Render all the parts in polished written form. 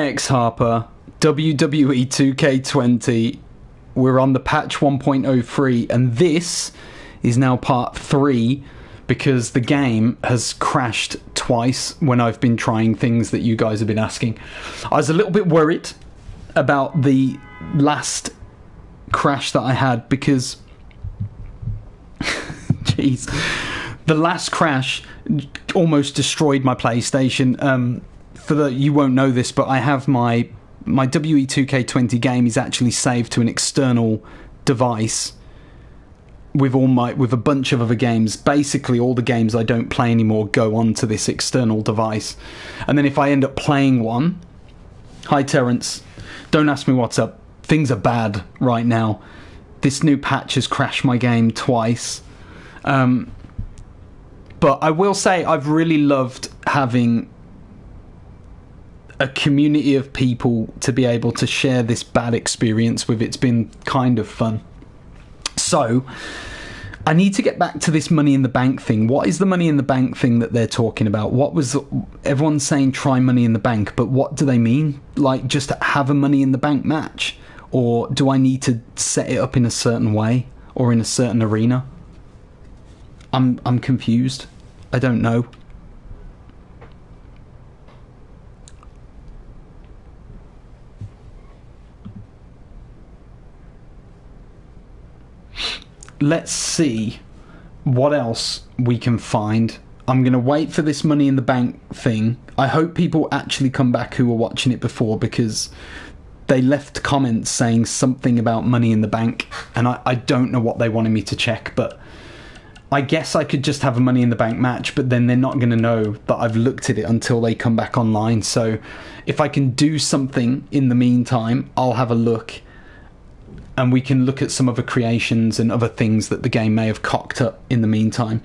X Harper, WWE2K20. We're on the patch 1.03, and this is now part 3 because the game has crashed twice when I've been trying things that you guys have been asking. I was a little bit worried about the last crash that I had because jeez, the last crash almost destroyed my PlayStation. You won't know this, but I have my WE2K20 game is actually saved to an external device with a bunch of other games. Basically, all the games I don't play anymore go onto this external device. And then if I end up playing one, hi Terrence, don't ask me what's up. Things are bad right now. This new patch has crashed my game twice. But I will say I've really loved having a community of people to be able to share this bad experience with. It's been kind of fun. So I need to get back to this Money in the Bank thing. What is the Money in the Bank thing that they're talking about? Everyone's saying try Money in the Bank, but what do they mean? Like just have a Money in the Bank match? Or do I need to set it up in a certain way or in a certain arena? I'm confused. I don't know. Let's see what else we can find. I'm going to wait for this Money in the Bank thing. I hope people actually come back who were watching it before, because they left comments saying something about Money in the Bank, and I don't know what they wanted me to check, but I guess I could just have a Money in the Bank match, but then they're not going to know that I've looked at it until they come back online. So if I can do something in the meantime, I'll have a look, and we can look at some other creations and other things that the game may have cocked up in the meantime.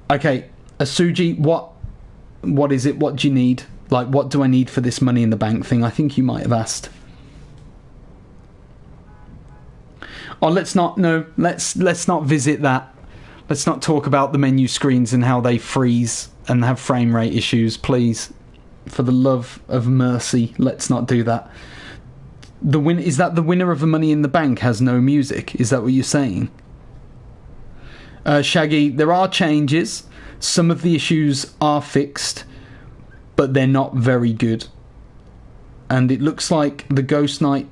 Okay, Asuji, what is it? What do you need? Like, what do I need for this Money in the Bank thing? I think you might have asked. Oh, let's not visit that. Let's not talk about the menu screens and how they freeze and have frame rate issues, please. For the love of mercy, let's not do that. Is that the winner of the Money in the Bank has no music? Is that what you're saying? Shaggy, there are changes. Some of the issues are fixed, but they're not very good. And it looks like the Ghost Knight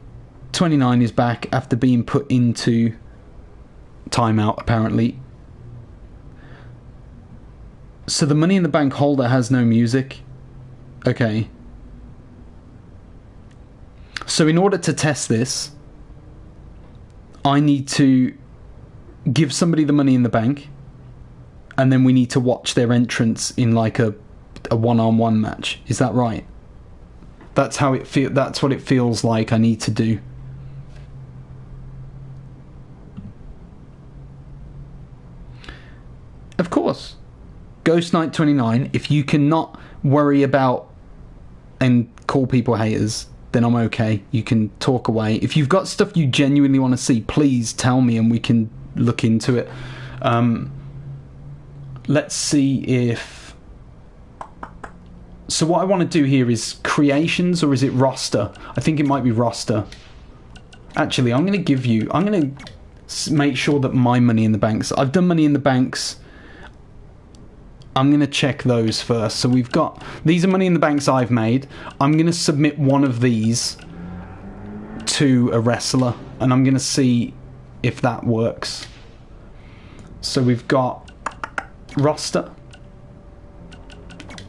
29 is back after being put into timeout, apparently. So the Money in the Bank holder has no music. Okay. So in order to test this, I need to give somebody the Money in the Bank, and then we need to watch their entrance in like a one-on-one match. Is that right? That's how it feel. That's what it feels like I need to do. Of course. Ghost Knight 29, if you cannot worry about and call people haters, then I'm okay. You can talk away. If you've got stuff you genuinely want to see, please tell me and we can look into it. Let's see if... So what I want to do here is creations, or is it roster? I think it might be roster. Actually, I'm going to make sure that my Money in the Banks... I've done Money in the Banks. I'm going to check those first. So we've got... These are Money in the Banks I've made. I'm going to submit one of these to a wrestler, and I'm going to see if that works. So we've got roster,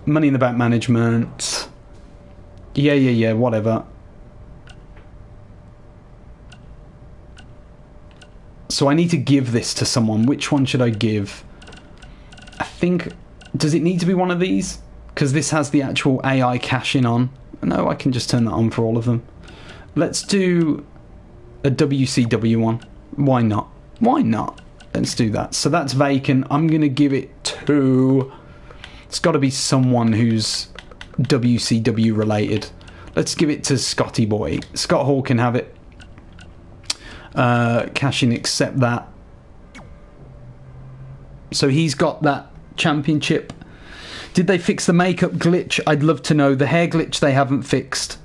Money in the Bank management. Yeah, whatever. So I need to give this to someone. Which one should I give? I think... Does it need to be one of these? Because this has the actual AI cache-in on. No, I can just turn that on for all of them. Let's do a WCW one. Why not? Why not? Let's do that. So that's vacant. I'm going to give it to... It's got to be someone who's WCW related. Let's give it to Scotty Boy. Scott Hall can have it. Cash-in, accept that. So he's got that championship. Did they fix the makeup glitch? I'd love to know. The hair glitch they haven't fixed.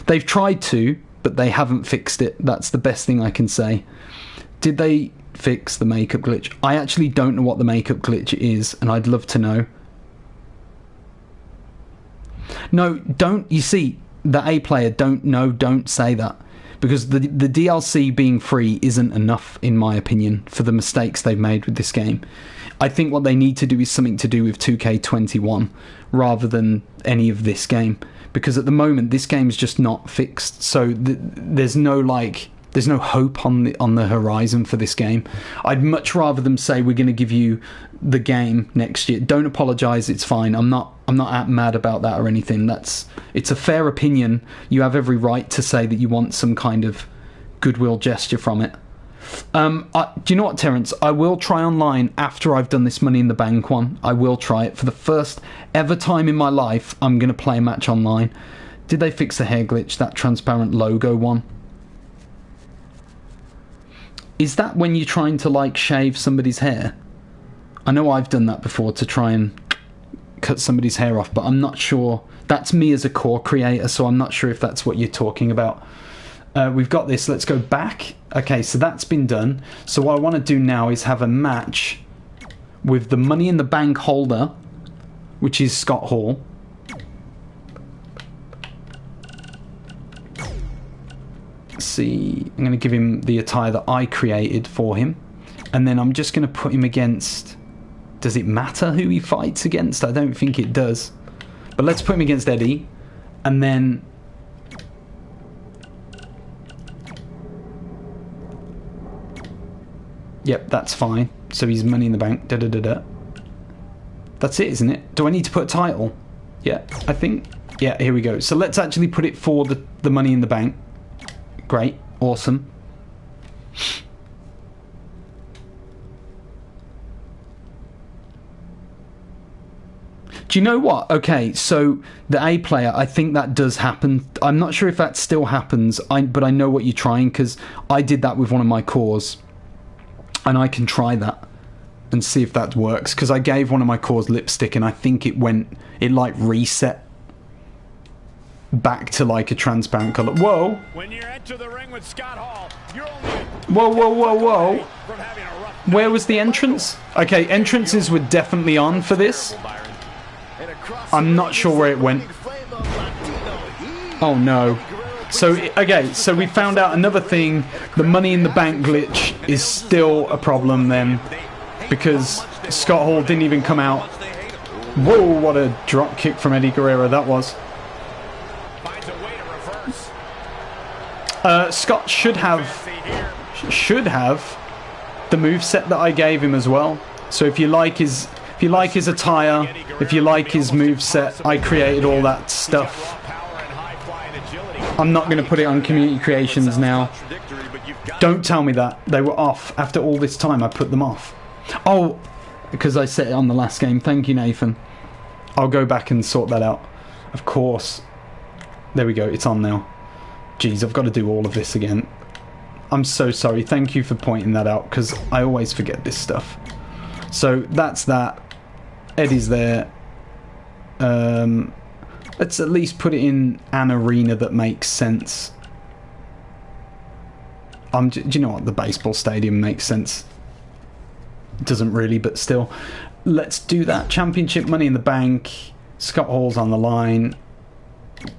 They've tried to, but they haven't fixed it. That's the best thing I can say. Did they fix the makeup glitch? I actually don't know what the makeup glitch is, and I'd love to know. No, don't. You see, the A player, don't say that. Because the DLC being free isn't enough, in my opinion, for the mistakes they've made with this game. I think what they need to do is something to do with 2K21 rather than any of this game. Because at the moment, this game's just not fixed. So there's no hope on the horizon for this game. I'd much rather them say we're going to give you the game next year. Don't apologise, it's fine. I'm not mad about that or anything. It's a fair opinion. You have every right to say that you want some kind of goodwill gesture from it. Do you know what, Terence? I will try online after I've done this Money in the Bank one. I will try it. For the first ever time in my life, I'm going to play a match online. Did they fix the hair glitch, that transparent logo one? Is that when you're trying to, like, shave somebody's hair? I know I've done that before to try and cut somebody's hair off, but I'm not sure. That's me as a core creator, so I'm not sure if that's what you're talking about. We've got this. Let's go back. Okay, so that's been done. So what I want to do now is have a match with the Money in the Bank holder, which is Scott Hall. Let's see, I'm going to give him the attire that I created for him. And then I'm just going to put him against... Does it matter who he fights against? I don't think it does. But let's put him against Eddie. And then... Yep, that's fine. So he's Money in the Bank. Da-da-da-da. That's it, isn't it? Do I need to put a title? Yeah, I think... Yeah, here we go. So let's actually put it for the Money in the Bank. Great. Awesome. Do you know what? Okay, so the A player, I think that does happen. I'm not sure if that still happens, but I know what you're trying, because I did that with one of my cores. And I can try that and see if that works, because I gave one of my cores lipstick and I think it like reset back to like a transparent colour. Whoa! When you enter the ring with Scott Hall, you're only whoa! Where was the entrance? Okay, entrances were definitely on for this. I'm not sure where it went. Oh no. So, okay, so we found out another thing. The Money in the Bank glitch is still a problem then, because Scott Hall didn't even come out. Whoa, what a drop kick from Eddie Guerrero that was. Scott should have the moveset that I gave him as well. So if you like his attire, if you like his moveset, I created all that stuff. I'm not going to put it on Community Creations now. Don't tell me that. They were off. After all this time, I put them off. Oh, because I set it on the last game. Thank you, Nathan. I'll go back and sort that out. Of course. There we go. It's on now. Jeez, I've got to do all of this again. I'm so sorry. Thank you for pointing that out, because I always forget this stuff. So, that's that. Eddie's there. Let's at least put it in an arena that makes sense. Do you know what? The baseball stadium makes sense. It doesn't really, but still. Let's do that. Championship, Money in the Bank. Scott Hall's on the line.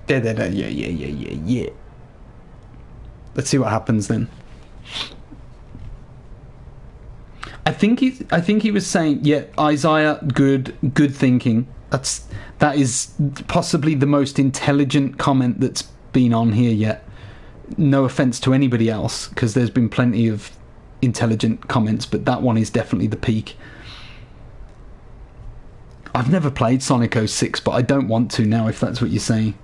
Yeah. Let's see what happens then. I think he was saying, yeah, Isaiah, good thinking. That is possibly the most intelligent comment that's been on here yet. No offense to anybody else, because there's been plenty of intelligent comments, but that one is definitely the peak. I've never played Sonic 06, but I don't want to now, if that's what you're saying.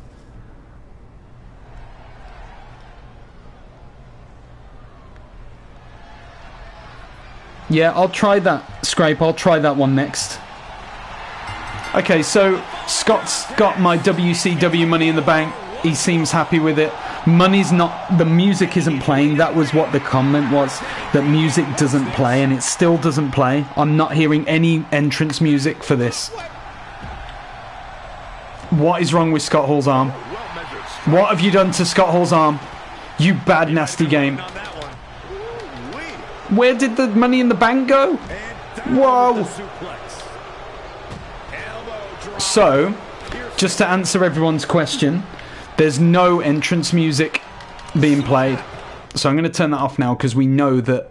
Yeah, I'll try that, Scrape. I'll try that one next. Okay, so Scott's got my WCW Money in the Bank. He seems happy with it. Money's not... The music isn't playing. That was what the comment was. That music doesn't play, and it still doesn't play. I'm not hearing any entrance music for this. What is wrong with Scott Hall's arm? What have you done to Scott Hall's arm? You bad, nasty game. Where did the Money in the Bank go? Whoa. So, just to answer everyone's question, there's no entrance music being played. So I'm going to turn that off now because we know that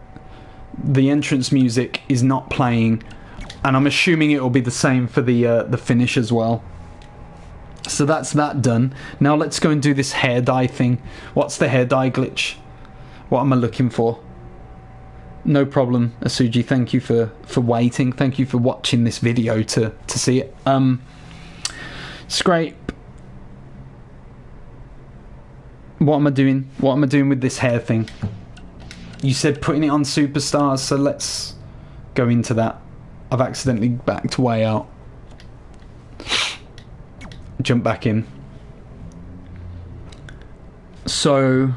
the entrance music is not playing, and I'm assuming it will be the same for the finish as well. So that's that done. Now let's go and do this hair dye thing. What's the hair dye glitch? What am I looking for? No problem, Asuji. Thank you for waiting. Thank you for watching this video to see it. Scrape. What am I doing? What am I doing with this hair thing? You said putting it on Superstars, so let's go into that. I've accidentally backed way out. Jump back in. So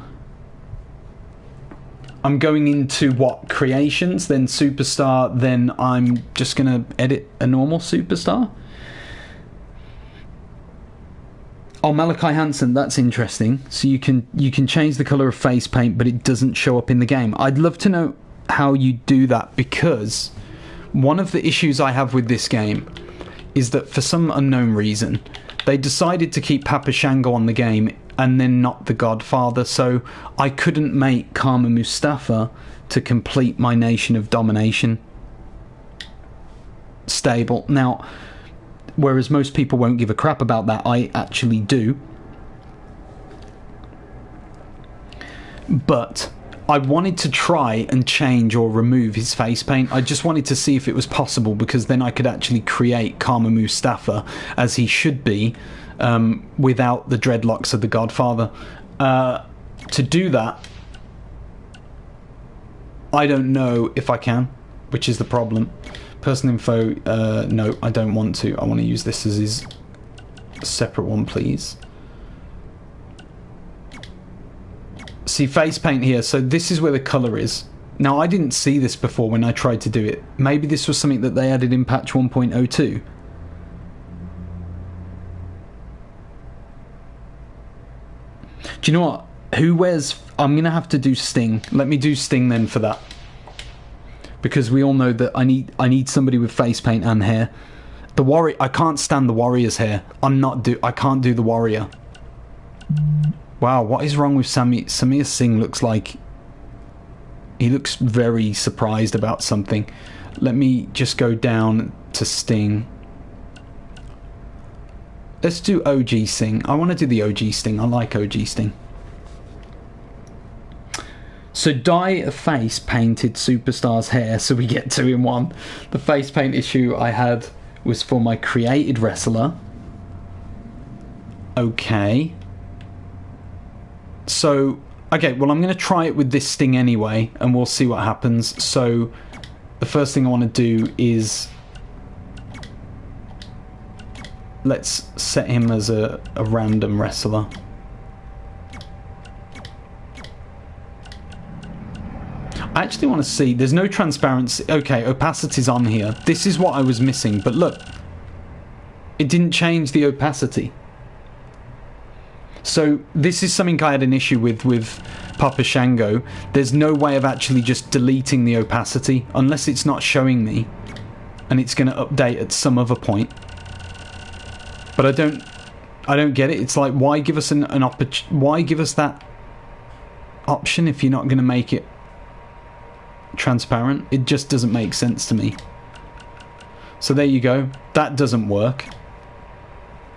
I'm going into what? Creations, then Superstar, then I'm just gonna edit a normal Superstar. Oh, Malachi Hansen, that's interesting. So you can change the colour of face paint, but it doesn't show up in the game. I'd love to know how you do that, because one of the issues I have with this game is that for some unknown reason, they decided to keep Papa Shango on the game and then not the Godfather, so I couldn't make Kama Mustafa to complete my Nation of Domination stable. Now, whereas most people won't give a crap about that, I actually do. But I wanted to try and change or remove his face paint. I just wanted to see if it was possible, because then I could actually create Kama Mustafa as he should be, without the dreadlocks of the Godfather. To do that, I don't know if I can, which is the problem. Person info, no, I don't want to. I want to use this as his separate one, please. See, face paint here, so this is where the colour is. Now, I didn't see this before when I tried to do it. Maybe this was something that they added in patch 1.02. Do you know what? Who wears... I'm going to have to do Sting. Let me do Sting then for that. Because we all know that I need somebody with face paint and hair. The Warrior... I can't stand the Warrior's hair. I can't do the Warrior. Wow, what is wrong with Samir? Samir Singh looks like... He looks very surprised about something. Let me just go down to Sting. Let's do OG Sting. I want to do the OG Sting. I like OG Sting. So dye a face painted Superstar's hair, so we get 2 in 1. The face paint issue I had was for my created wrestler. Okay. So, okay, well, I'm going to try it with this Sting anyway, and we'll see what happens. So, the first thing I want to do is... Let's set him as a random wrestler. I actually want to see... There's no transparency. Okay, opacity's on here. This is what I was missing, but look. It didn't change the opacity. So, this is something I had an issue with Papa Shango. There's no way of actually just deleting the opacity, unless it's not showing me, and it's going to update at some other point. But I don't get it. It's like, why give us why give us that option if you're not going to make it transparent? It just doesn't make sense to me. So there you go. That doesn't work.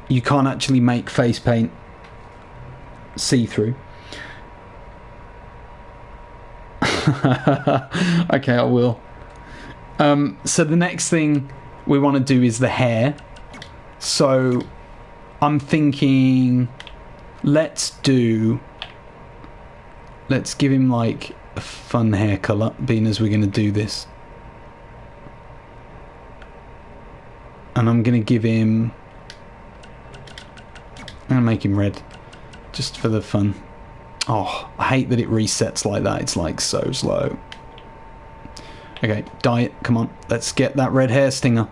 You can't actually make face paint see-through. Okay, I will. So the next thing we want to do is the hair. So I'm thinking let's give him like a fun hair colour, being as we're going to do this. And I'm going to give him... I'm going to make him red, just for the fun. Oh, I hate that it resets like that. It's like so slow. Okay, dye it. Come on, let's get that red hair stinger.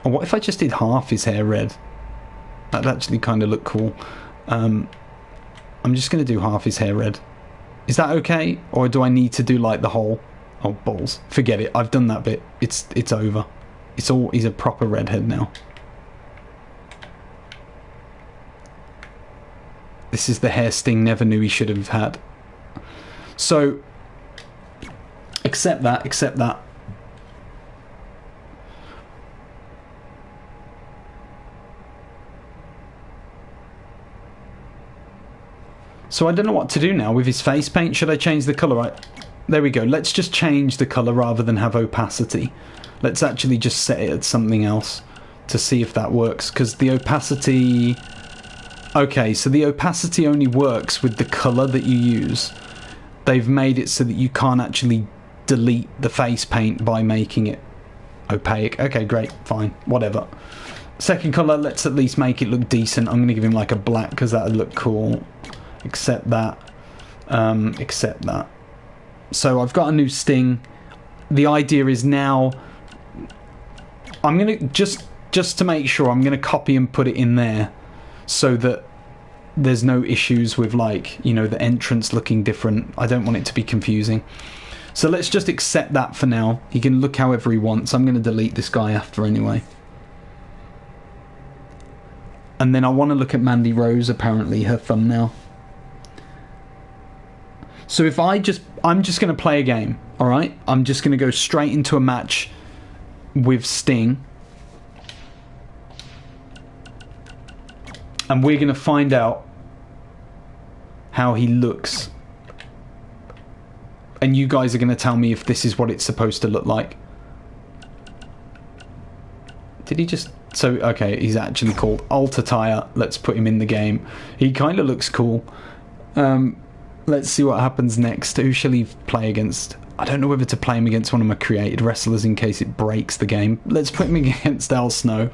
Oh, what if I just did half his hair red? That'd actually kind of look cool. I'm just going to do half his hair red. Is that okay? Or do I need to do like the whole... Oh, balls. Forget it. I've done that bit. It's over. It's all... He's a proper redhead now. This is the hair Sting never knew he should have had. So, accept that, accept that. So I don't know what to do now with his face paint. Should I change the colour? There we go. Let's just change the colour rather than have opacity. Let's actually just set it at something else to see if that works. Because the opacity... Okay, so the opacity only works with the colour that you use. They've made it so that you can't actually delete the face paint by making it opaque. Okay, great, fine, whatever. Second colour, let's at least make it look decent. I'm going to give him like a black because that would look cool. Accept that. Accept that. So I've got a new Sting. The idea is now... I'm going to, just to make sure, I'm going to copy and put it in there. So that there's no issues with, like, you know, the entrance looking different. I don't want it to be confusing. So let's just accept that for now. He can look however he wants. I'm going to delete this guy after anyway. And then I want to look at Mandy Rose, apparently, her thumbnail. So if I'm just going to play a game, alright? I'm just going to go straight into a match with Sting. And we're going to find out how he looks. And you guys are going to tell me if this is what it's supposed to look like. Did he just... So, okay, he's actually called Alter Tire. Let's put him in the game. He kind of looks cool. Let's see what happens next. Who shall he play against? I don't know whether to play him against one of my created wrestlers in case it breaks the game. Let's put him against Al Snow.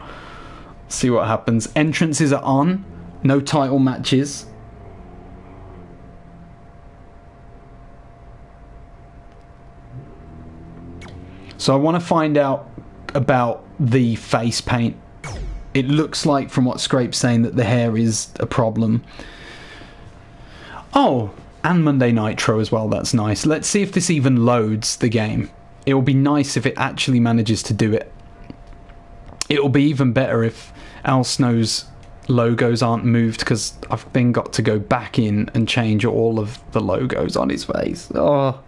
See what happens. Entrances are on. No title matches. So I want to find out about the face paint. It looks like, from what Scrape's saying, that the hair is a problem. Oh, and Monday Nitro as well. That's nice. Let's see if this even loads the game. It will be nice if it actually manages to do it. It will be even better if Al Snow's logos aren't moved, because I've then got to go back in and change all of the logos on his face. Oh.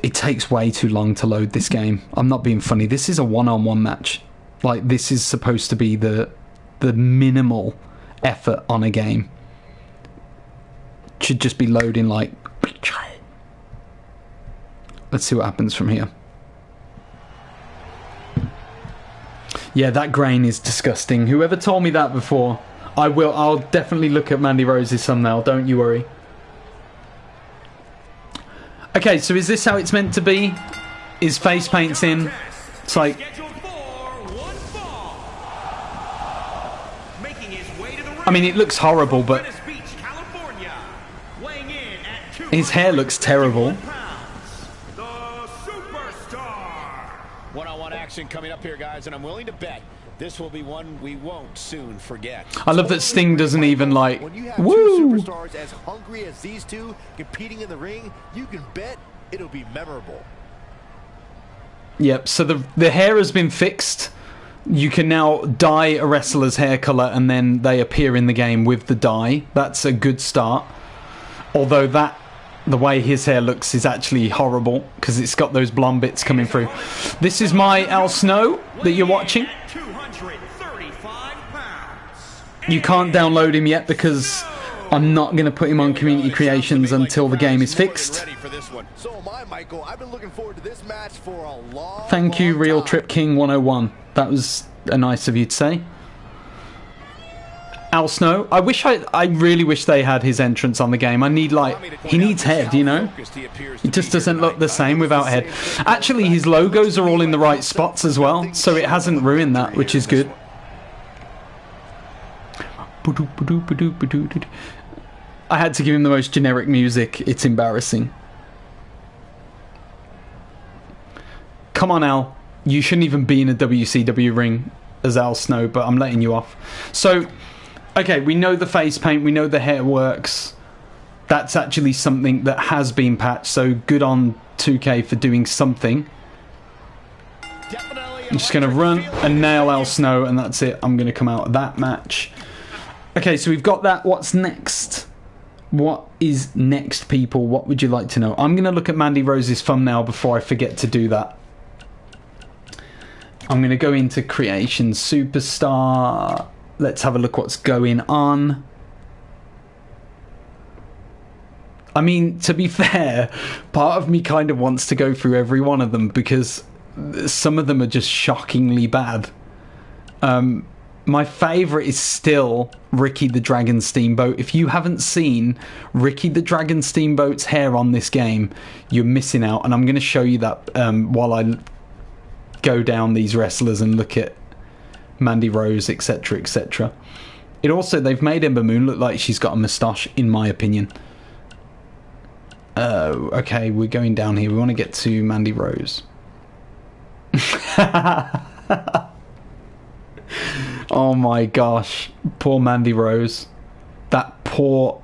It takes way too long to load this game. I'm not being funny. This is a one-on-one match. Like, this is supposed to be the minimal effort on a game. It should just be loading like... Let's see what happens from here. Yeah, that grain is disgusting. Whoever told me that before, I'll definitely look at Mandy Rose's thumbnail, don't you worry. Okay, so is this how it's meant to be? His face paint's in. It's like... I mean, it looks horrible, but... His hair looks terrible. One-on-one action coming up here, guys, and I'm willing to bet this will be one we won't soon forget. I love that Sting doesn't even like, when you have woo! two superstars as hungry as these two competing in the ring, you can bet it'll be memorable. Yep, so the hair has been fixed. You can now dye a wrestler's hair colour and then they appear in the game with the dye. That's a good start. Although the way his hair looks is actually horrible because it's got those blonde bits coming through. This is my Al Snow that you're watching. You can't download him yet because I'm not going to put him on Community Creations until the game is fixed. Thank you, Real Trip King 101. That was nice of you to say. Al Snow. I really wish they had his entrance on the game. He needs head, you know? He just doesn't look the same without head. Actually, his logos are all in the right spots as well, so it hasn't ruined that, which is good. I had to give him the most generic music. It's embarrassing. Come on, Al. You shouldn't even be in a WCW ring as Al Snow, but I'm letting you off. So, okay, we know the face paint, we know the hair works. That's actually something that has been patched, so good on 2K for doing something. I'm just going to run and nail Al Snow, and that's it. I'm going to come out of that match. Okay, so we've got that. What's next? What is next, people? What would you like to know? I'm going to look at Mandy Rose's thumbnail before I forget to do that. I'm going to go into Creation Superstar. Let's have a look what's going on. I mean, to be fair, part of me kind of wants to go through every one of them because some of them are just shockingly bad. My favourite is still Ricky the Dragon Steamboat. If you haven't seen Ricky the Dragon Steamboat's hair on this game, you're missing out. And I'm going to show you that while I go down these wrestlers and look at Mandy Rose, etc, etc. It also, they've made Ember Moon look like she's got a moustache, in my opinion. Okay, we're going down here. We want to get to Mandy Rose. Oh my gosh, poor Mandy Rose. That poor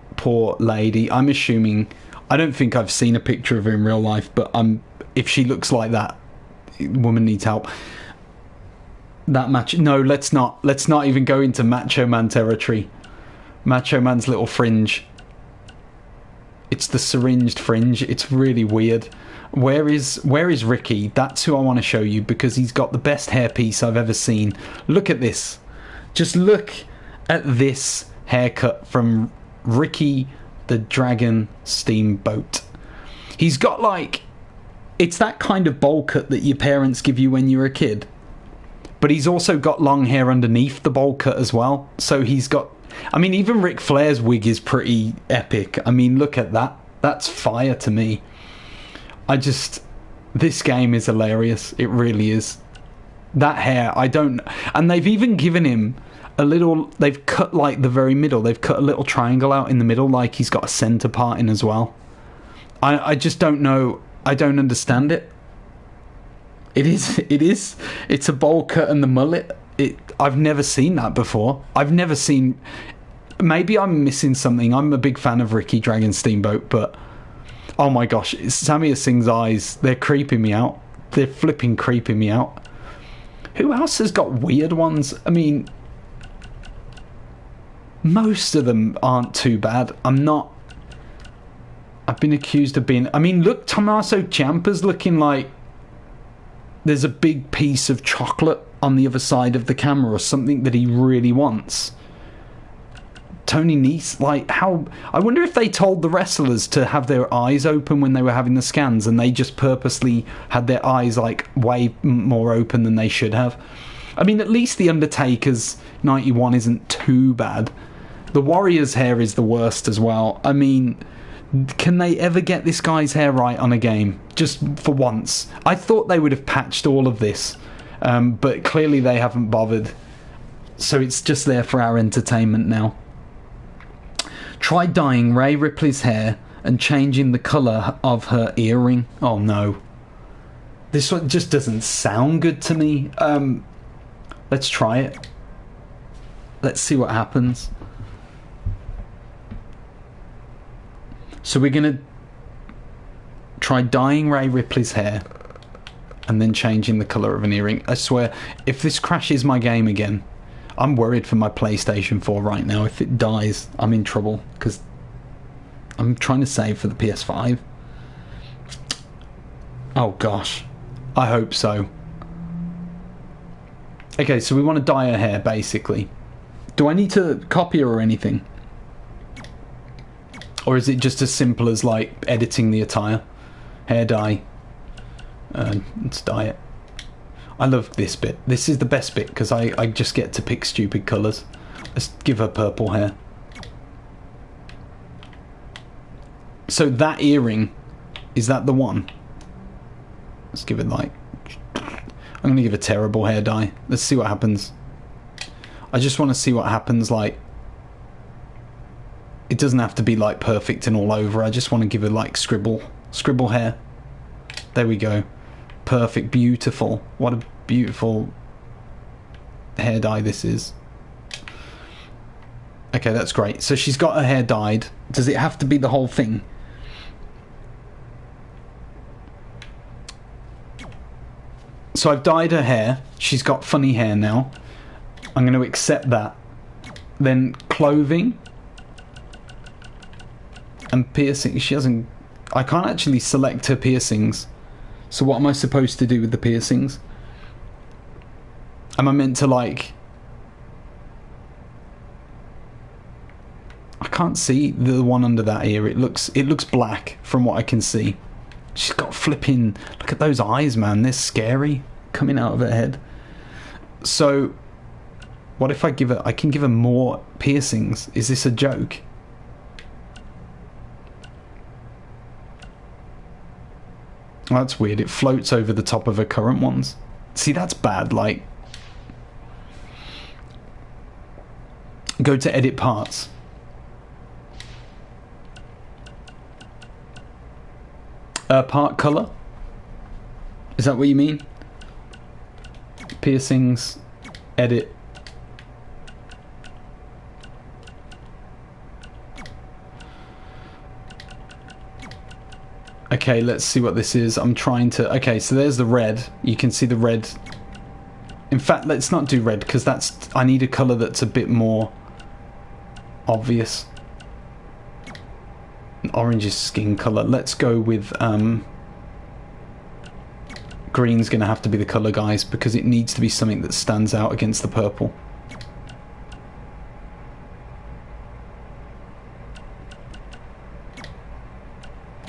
lady. I'm assuming, I don't think I've seen a picture of her in real life, but if she looks like that, woman needs help. That match, no, let's not even go into Macho Man territory. Macho Man's little fringe. It's the syringed fringe. It's really weird. Where is Ricky? That's who I want to show you because he's got the best hairpiece I've ever seen. Look at this. Just look at this haircut from Ricky the Dragon Steamboat. He's got like, it's that kind of bowl cut that your parents give you when you're a kid. But he's also got long hair underneath the bowl cut as well. So he's got, I mean, even Ric Flair's wig is pretty epic. I mean, look at that. That's fire to me. This game is hilarious. It really is. That hair, and they've even given him a little, they've cut like the very middle. They've cut a little triangle out in the middle like he's got a centre part in as well. I just don't know. I don't understand it. It's a bowl cut and the mullet. I've never seen that before. I've never seen, maybe I'm missing something. I'm a big fan of Ricky Dragon Steamboat, but oh my gosh, Samir Singh's eyes, they're creeping me out. They're flipping creeping me out. Who else has got weird ones? I mean, most of them aren't too bad. I've been accused of being, I mean, look, Tommaso Ciampa's looking like there's a big piece of chocolate on the other side of the camera or something that he really wants. Tony Nese, like, how, I wonder if they told the wrestlers to have their eyes open when they were having the scans and they just purposely had their eyes like way more open than they should have. I mean, at least the Undertaker's 91 isn't too bad. The Warrior's hair is the worst as well. I mean, can they ever get this guy's hair right on a game? Just for once. I thought they would have patched all of this, but clearly they haven't bothered. So it's just there for our entertainment now. Try dyeing Rhea Ripley's hair and changing the colour of her earring. Oh no. This one just doesn't sound good to me. Let's try it. Let's see what happens. So we're going to try dyeing Rhea Ripley's hair and then changing the colour of an earring. I swear, if this crashes my game again, I'm worried for my PlayStation 4 right now. If it dies, I'm in trouble because I'm trying to save for the PS5. Oh gosh. I hope so. Okay, so we want to dye her hair, basically. Do I need to copy her or anything? Or is it just as simple as, like, editing the attire? Hair dye. Let's dye it. I love this bit. This is the best bit, because I just get to pick stupid colours. Let's give her purple hair. So that earring, is that the one? Let's give it, like... I'm going to give a terrible hair dye. Let's see what happens. I just want to see what happens, like... It doesn't have to be like perfect and all over. I just want to give it like scribble hair. There we go. perfect, beautiful. What a beautiful hair dye this is. Okay, that's great. So she's got her hair dyed. Does it have to be the whole thing? So I've dyed her hair. She's got funny hair now. I'm going to accept that. Then clothing and piercing. She hasn't... I can't actually select her piercings. So what am I supposed to do with the piercings? Am I meant to, like... I can't see the one under that ear. It looks black from what I can see. She's got flipping... Look at those eyes, man. They're scary coming out of her head. So, what if I give her... I can give her more piercings. Is this a joke? Oh, that's weird. It floats over the top of her current ones. See, that's bad. Like, go to edit parts. Part color? Is that what you mean? Piercings, edit. Okay, let's see what this is. I'm trying to... Okay, so there's the red. You can see the red. In fact, let's not do red, because that's... I need a colour that's a bit more obvious. Orange is skin colour. Let's go with... green's going to have to be the colour, guys, because it needs to be something that stands out against the purple.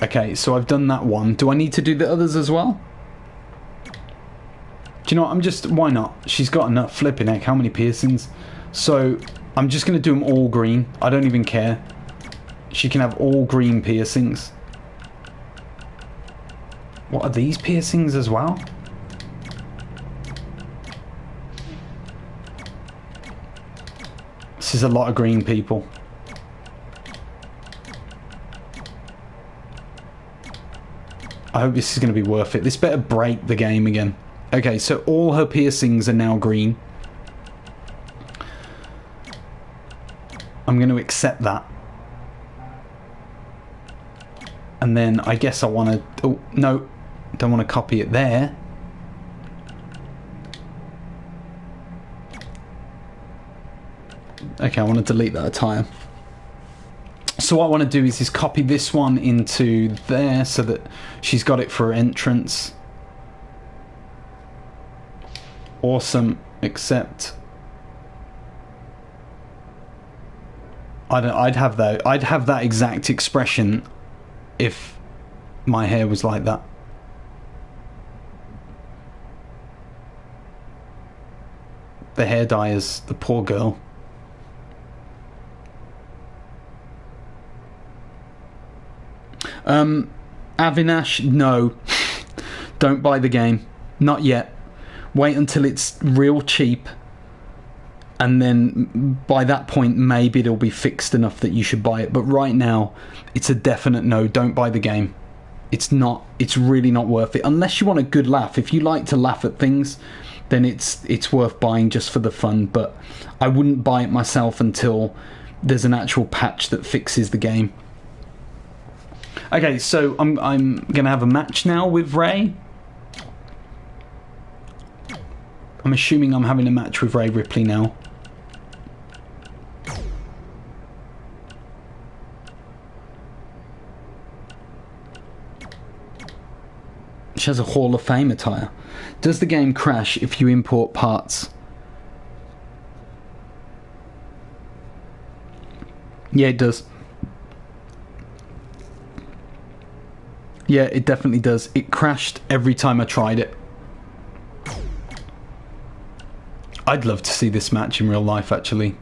Okay, so I've done that one. Do I need to do the others as well? Do you know what? I'm just... Why not? She's got enough. Flipping heck. How many piercings? So, I'm just going to do them all green. I don't even care. She can have all green piercings. What are these piercings as well? This is a lot of green, people. I hope this is going to be worth it. This better break the game again. Okay, so all her piercings are now green. I'm going to accept that. And then I guess I want to... Oh, no. Don't want to copy it there. Okay, I want to delete that attire. So what I want to do is copy this one into there so that she's got it for her entrance. Awesome. Except... I'd have that exact expression if my hair was like that. The hair dyers, the poor girl. Avinash, no. Don't buy the game. Not yet. Wait until it's real cheap. And then by that point, maybe it'll be fixed enough that you should buy it. But right now, it's a definite no. Don't buy the game. It's not. It's really not worth it. Unless you want a good laugh. If you like to laugh at things, then it's worth buying just for the fun. But I wouldn't buy it myself until there's an actual patch that fixes the game. Okay, so I'm gonna have a match now with Rhea. I'm assuming I'm having a match with Rhea Ripley now. She has a Hall of Fame attire. Does the game crash if you import parts? Yeah, it does. Yeah, it definitely does. It crashed every time I tried it. I'd love to see this match in real life, actually.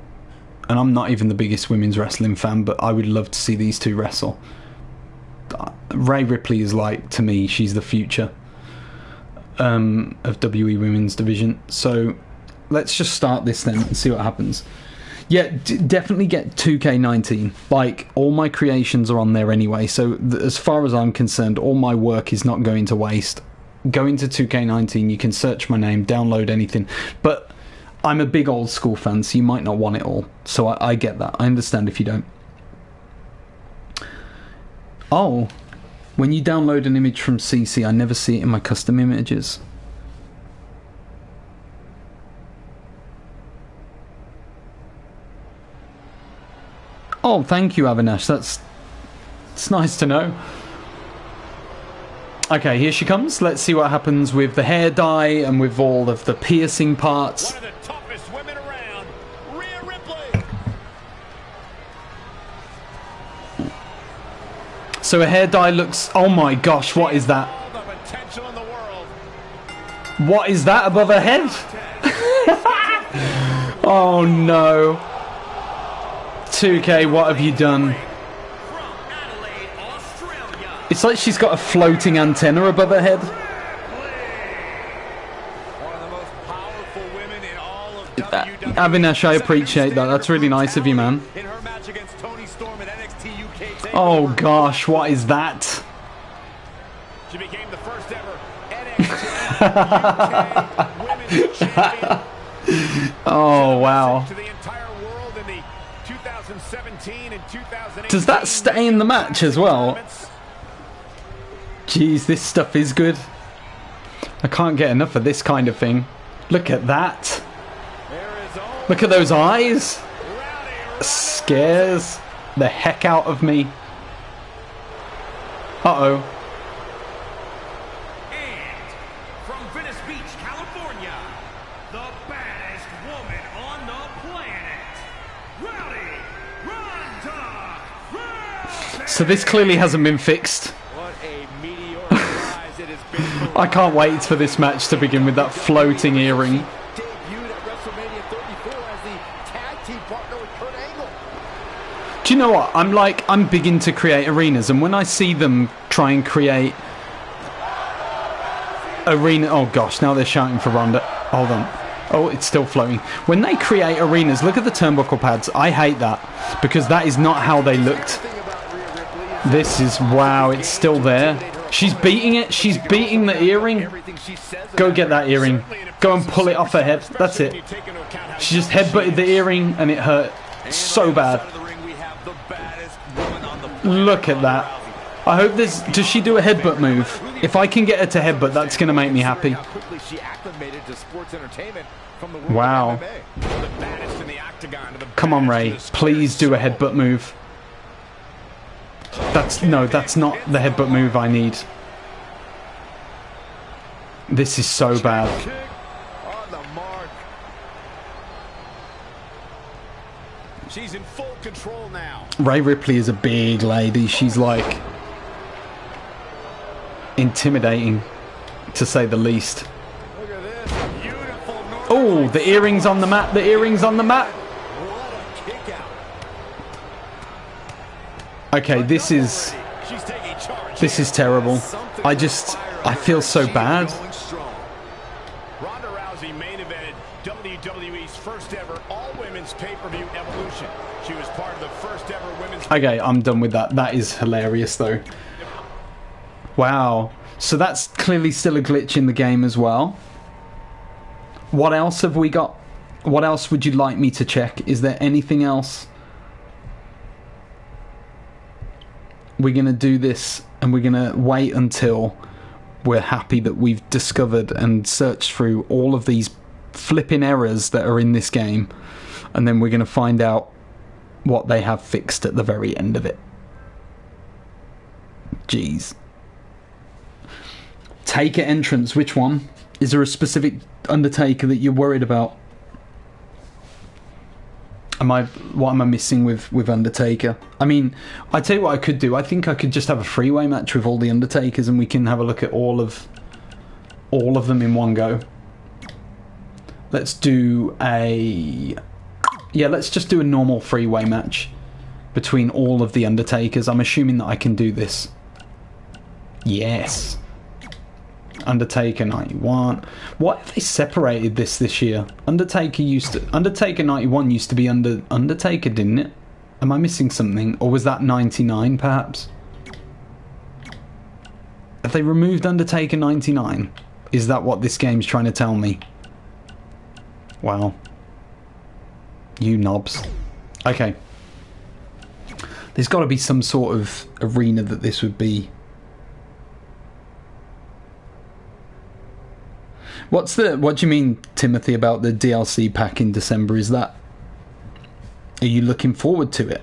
And I'm not even the biggest women's wrestling fan, but I would love to see these two wrestle. Rhea Ripley is like, to me, she's the future of WE Women's Division. So let's just start this then and see what happens. Yeah, definitely get 2K19. Like, all my creations are on there anyway, so as far as I'm concerned, all my work is not going to waste. go into 2K19, you can search my name, download anything. But I'm a big old school fan, so you might not want it all. So I get that. I understand if you don't. Oh, when you download an image from CC, I never see it in my custom images. Oh, thank you, Avinash. It's nice to know. Okay, here she comes. Let's see what happens with the hair dye and with all of the piercing parts. One of the toughest women around, Rhea Ripley. So a hair dye looks... Oh my gosh, what is that? All the potential in the world. What is that above her head? Oh no. 2K, what have you done? It's like she's got a floating antenna above her head. One of the most powerful women in all of WWE. Avinash, I appreciate that. That's really nice of you, man. In her match against Toni Storm at NXT UK Takeover. Oh gosh, what is that? She became the first ever NXT UK Women's Champion. Oh wow. To the entire world in the 2017 and 2018. Does that stay in the match as well? Jeez, this stuff is good. I can't get enough of this kind of thing. Look at that. Look at those eyes. Scares the heck out of me. Uh-oh. And from Venice Beach, California, the baddest woman on the planet, Rowdy Ronda Rousey. So this clearly hasn't been fixed. What a meteoric rise it has been. I can't wait for this match to begin with that floating earring. Debuted at WrestleMania 34 as the tag team partner with Kurt Angle. Do you know what? I'm big into create arenas, and when I see them try and create arena... Oh gosh, now they're shouting for Ronda. Hold on. Oh, it's still floating. When they create arenas, look at the turnbuckle pads. I hate that, because that is not how they looked. This is... Wow, it's still there. She's beating it. She's beating the earring. Go get that earring. Go and pull it off her head. That's it. She just headbutted the earring and it hurt so bad. Look at that. I hope there's... Does she do a headbutt move? If I can get her to headbutt, that's going to make me happy. Wow. Come on, Ray. Please do a headbutt move. That's not the headbutt move I need. This is so bad. She's in full control now. Rhea Ripley is a big lady. She's like intimidating, to say the least. Look at this. Beautiful. Oh, the earrings on the mat. The earrings on the mat. What a kick out. Okay, this is terrible. I feel so bad. Ronda Rousey main evented WWE's first ever all-women's pay-per-view Evolution. She was part of the first ever women's... Okay, I'm done with that. That is hilarious, though. Wow. So that's clearly still a glitch in the game as well. What else have we got? What else would you like me to check? Is there anything else? We're going to do this and we're going to wait until we're happy that we've discovered and searched through all of these flipping errors that are in this game, and then we're going to find out what they have fixed at the very end of it. Jeez. Taker entrance, which one? Is there a specific Undertaker that you're worried about? What am I missing with Undertaker? I mean, I tell you what I could do. I think I could just have a freeway match with all the Undertakers, and we can have a look at all of them in one go. Let's do let's just do a normal freeway match between all of the Undertakers. I'm assuming that I can do this. Yes. Undertaker 91. What if they separated this year? Undertaker 91 used to be under Undertaker, didn't it? Am I missing something? Or was that 99 perhaps? Have they removed Undertaker 99? Is that what this game's trying to tell me? Wow. You knobs. Okay. There's got to be some sort of arena that this would be. What do you mean, Timothy, about the DLC pack in December? Is that... Are you looking forward to it?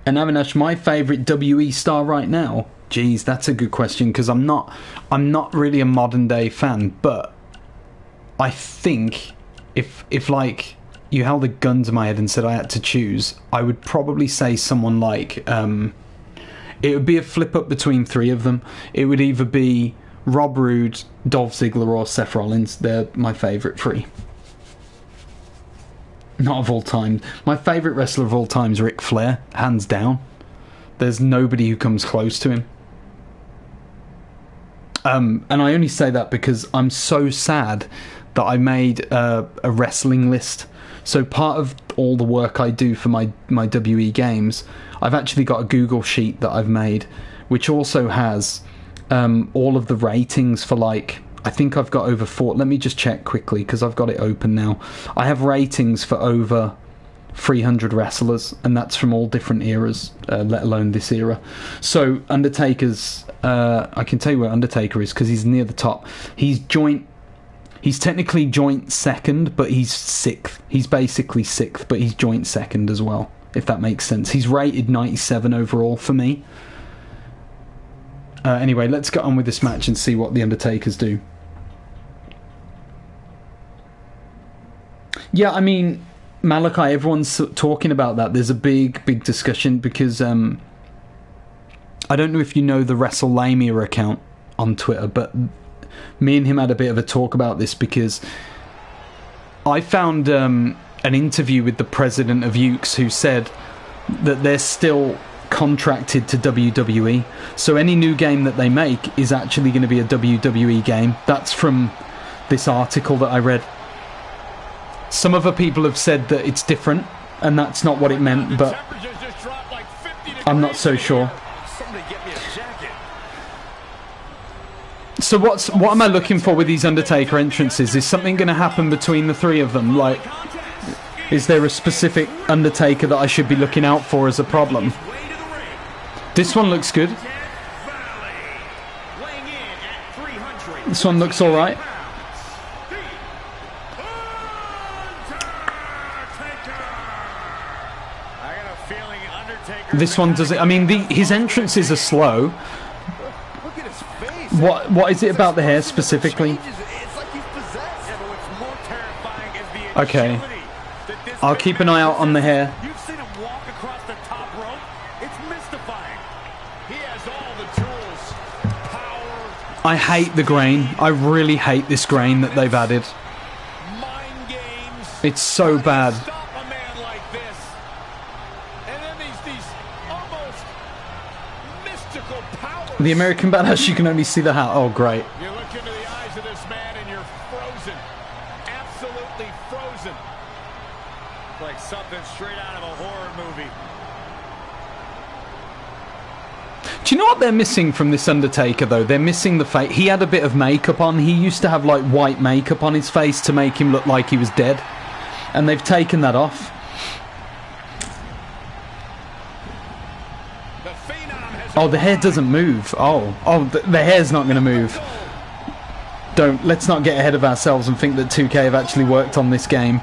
And Avinash, my favourite WE star right now? Geez, that's a good question, because I'm not really a modern day fan, but I think if like you held a gun to my head and said I had to choose, I would probably say someone like it would be a flip up between three of them. It would either be Rob Roode, Dolph Ziggler, or Seth Rollins. They're my favourite three. Not of all time. My favourite wrestler of all time is Ric Flair, hands down. There's nobody who comes close to him. And I only say that because I'm so sad that I made a wrestling list. So part of all the work I do for my WE games, I've actually got a Google sheet that I've made, which also has all of the ratings for, like, I think I've got over 4. Let me just check quickly because I've got it open now. I have ratings for over 300 wrestlers, and that's from all different eras, let alone this era. So Undertaker's, I can tell you where Undertaker is because he's near the top. He's technically joint second, but he's 6th. He's basically 6th, but he's joint second as well, if that makes sense. He's rated 97 overall for me. Anyway, let's get on with this match and see what the Undertakers do. Yeah, I mean, Malachi, everyone's talking about that. There's a big discussion because I don't know if you know the WrestleLamia account on Twitter, but me and him had a bit of a talk about this because I found an interview with the president of Ukes who said that they're still contracted to WWE, so any new game that they make is actually going to be a WWE game. That's from this article that I read. Some other people have said that it's different and that's not what it meant, but I'm not so sure. So what am I looking for with these Undertaker entrances? Is something going to happen between the three of them? Like, is there a specific Undertaker that I should be looking out for as a problem? This one looks good. This one looks alright. This one does it. I mean, his entrances are slow. What is it about the hair specifically? Okay. I'll keep an eye out on the hair. You've seen him walk across the top rope. It's mystifying. He has all the tools, power. I hate the grain. I really hate this grain that they've added. Mind games. It's so bad. Stop a man like this. And then these almost mystical powers. The American Badass, you can only see the hat. Oh, great. You look into the eyes of this man and you're frozen. Absolutely frozen. Like something straight out of a horror movie. Do you know what they're missing from this Undertaker, though? They're missing the face. He had a bit of makeup on. He used to have, like, white makeup on his face to make him look like he was dead. And they've taken that off. Oh, the hair doesn't move. Oh, the hair's not going to move. Let's not get ahead of ourselves and think that 2K have actually worked on this game.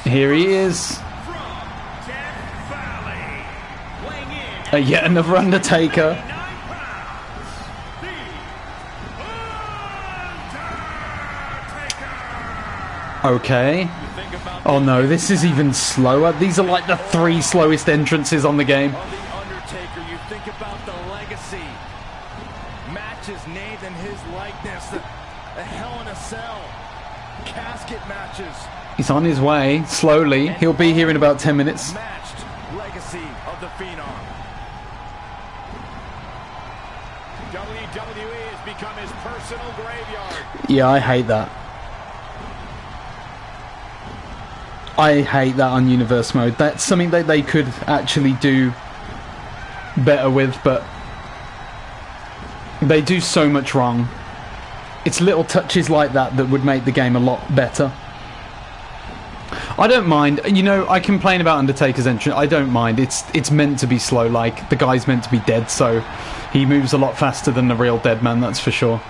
Here he is. Yet another Undertaker. Okay. Oh no, this is even slower. These are like the 3 slowest entrances on the game. The Undertaker, you think about the legacy. Matches named in his likeness. A Hell in a Cell. Casket matches. He's on his way, slowly. He'll be here in about 10 minutes. Matched legacy of the Phenom. WWE has become his personal graveyard. Yeah, I hate that. I hate that on Universe Mode. That's something that they could actually do better with, but they do so much wrong. It's little touches like that that would make the game a lot better. I don't mind. You know, I complain about Undertaker's entrance. I don't mind. It's meant to be slow. Like, the guy's meant to be dead, so he moves a lot faster than the real dead man, that's for sure.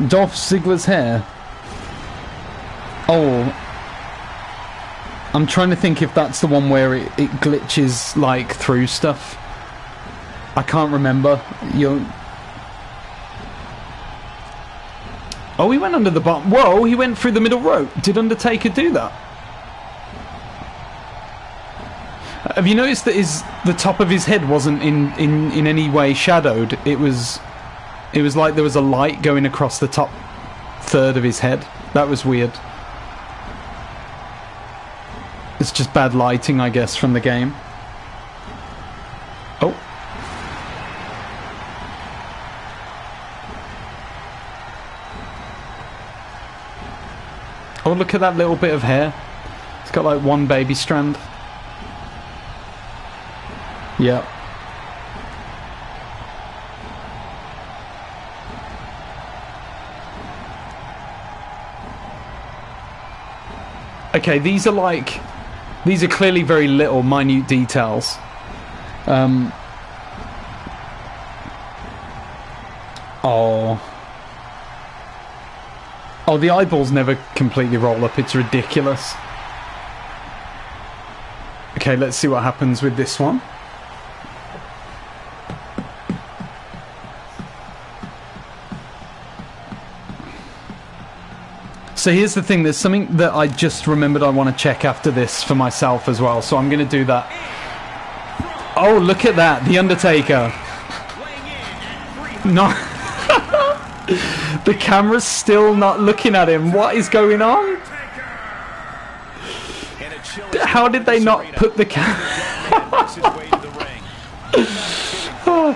Dolph Ziggler's hair. Oh, I'm trying to think if that's the one where it glitches like through stuff. I can't remember. Oh, he went under the bottom. Whoa, he went through the middle rope. Did Undertaker do that? Have you noticed that the top of his head wasn't in any way shadowed? It was like there was a light going across the top third of his head. That was weird. It's just bad lighting, I guess, from the game. Oh. Oh, look at that little bit of hair. It's got like one baby strand. Yep. Okay, these are clearly very little, minute details. Oh, the eyeballs never completely roll up. It's ridiculous. Okay, let's see what happens with this one. So here's the thing, there's something that I just remembered I want to check after this for myself as well, so I'm going to do that. Oh, look at that, The Undertaker. No. The camera's still not looking at him. What is going on? How did they not put the camera?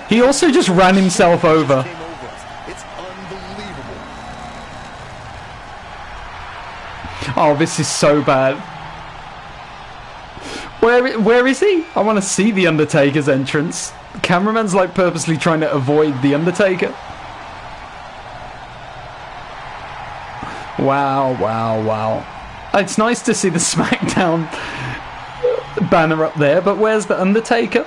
He also just ran himself over. Oh, this is so bad. Where is he? I want to see the Undertaker's entrance. The cameraman's like purposely trying to avoid the Undertaker. Wow, wow, wow. It's nice to see the SmackDown banner up there, but where's the Undertaker?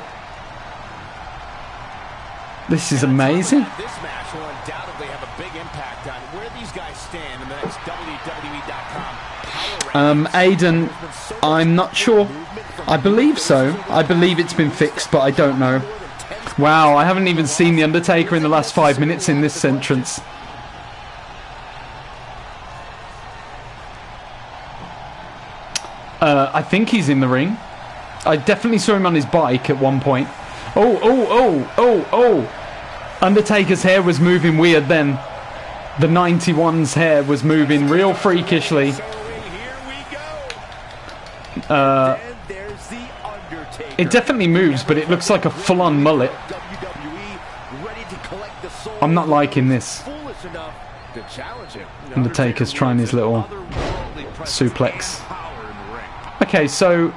This is amazing. This match will undoubtedly have a big impact on where these guys stand in the next WWE.com. Aiden, I'm not sure. I believe so. I believe it's been fixed, but I don't know. Wow, I haven't even seen The Undertaker in the last 5 minutes in this entrance. I think he's in the ring. I definitely saw him on his bike at one point. Oh, oh, oh, oh, oh. Undertaker's hair was moving weird then. The 91's hair was moving real freakishly. It definitely moves, but it looks like a full-on mullet. I'm not liking this. Undertaker's trying his little suplex. Okay, so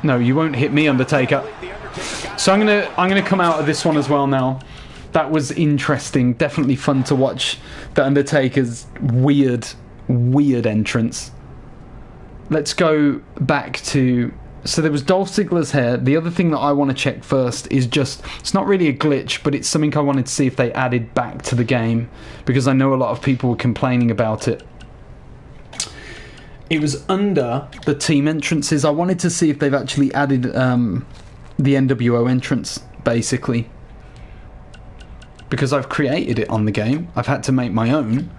no, you won't hit me, Undertaker. So I'm gonna come out of this one as well now. That was interesting. Definitely fun to watch the Undertaker's weird entrance. Let's go back to... So there was Dolph Ziggler's hair. The other thing that I want to check first is just... It's not really a glitch, but it's something I wanted to see if they added back to the game, because I know a lot of people were complaining about it. It was under the team entrances. I wanted to see if they've actually added the NWO entrance, basically. Because I've created it on the game. I've had to make my own.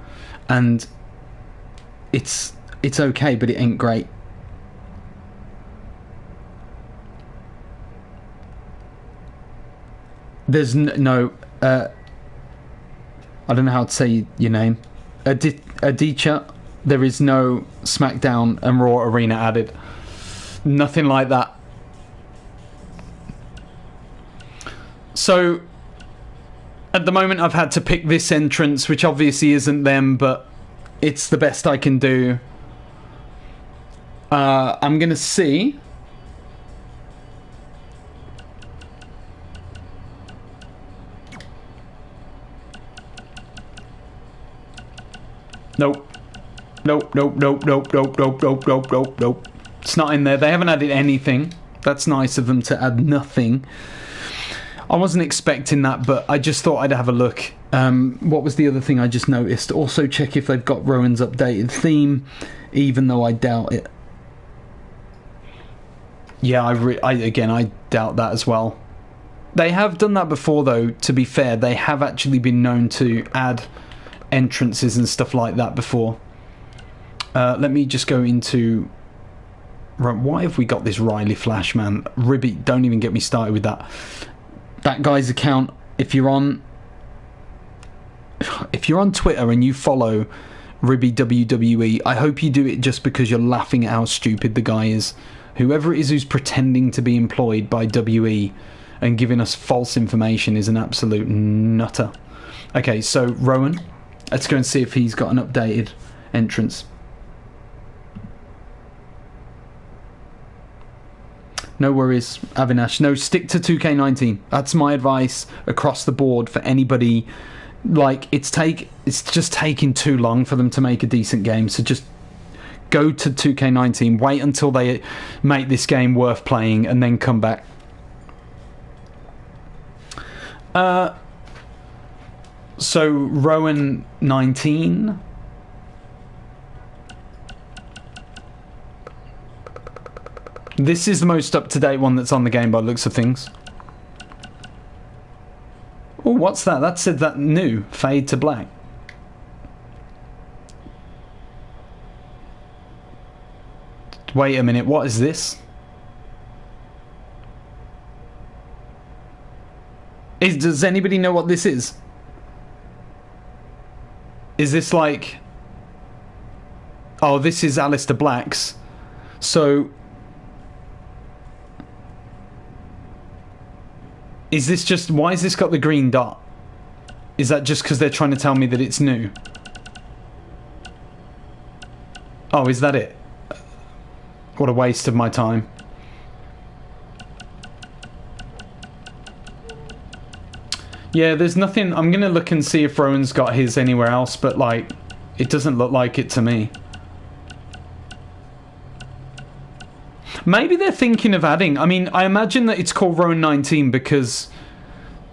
And it's okay, but it ain't great. There's no... I don't know how to say your name. Adicha. There is no SmackDown and Raw Arena added. Nothing like that. So at the moment I've had to pick this entrance, which obviously isn't them, but it's the best I can do. I'm gonna see. Nope. Nope, nope, nope, nope, nope, nope, nope, nope, nope, nope. It's not in there. They haven't added anything. That's nice of them to add nothing. I wasn't expecting that, but I just thought I'd have a look. What was the other thing I just noticed? Also check if they've got Rowan's updated theme, even though I doubt it. Yeah, I doubt that as well. They have done that before, though, to be fair. They have actually been known to add entrances and stuff like that before. Let me just go into... Right, why have we got this Riley Flash, man? Ribby, don't even get me started with that. That guy's account, if you're on Twitter and you follow Ribby WWE, I hope you do it just because you're laughing at how stupid the guy is. Whoever it is who's pretending to be employed by WE and giving us false information is an absolute nutter. Okay, so Rowan, let's go and see if he's got an updated entrance. No worries, Avinash. No, stick to 2K19. That's my advice across the board for anybody. Like, it's just taking too long for them to make a decent game, so just go to 2K19, wait until they make this game worth playing, and then come back. So, Rowan 19... This is the most up-to-date one that's on the game by the looks of things. Oh, what's that? That said that new. Fade to black. Wait a minute, what is this? Does anybody know what this is? Is this like... Oh, this is Aleister Black's. So... Is this just... Why has this got the green dot? Is that just because they're trying to tell me that it's new? Oh, is that it? What a waste of my time. Yeah, there's nothing... I'm going to look and see if Rowan's got his anywhere else, but, like, it doesn't look like it to me. Maybe they're thinking of adding... I mean, I imagine that it's called Rowan 19 because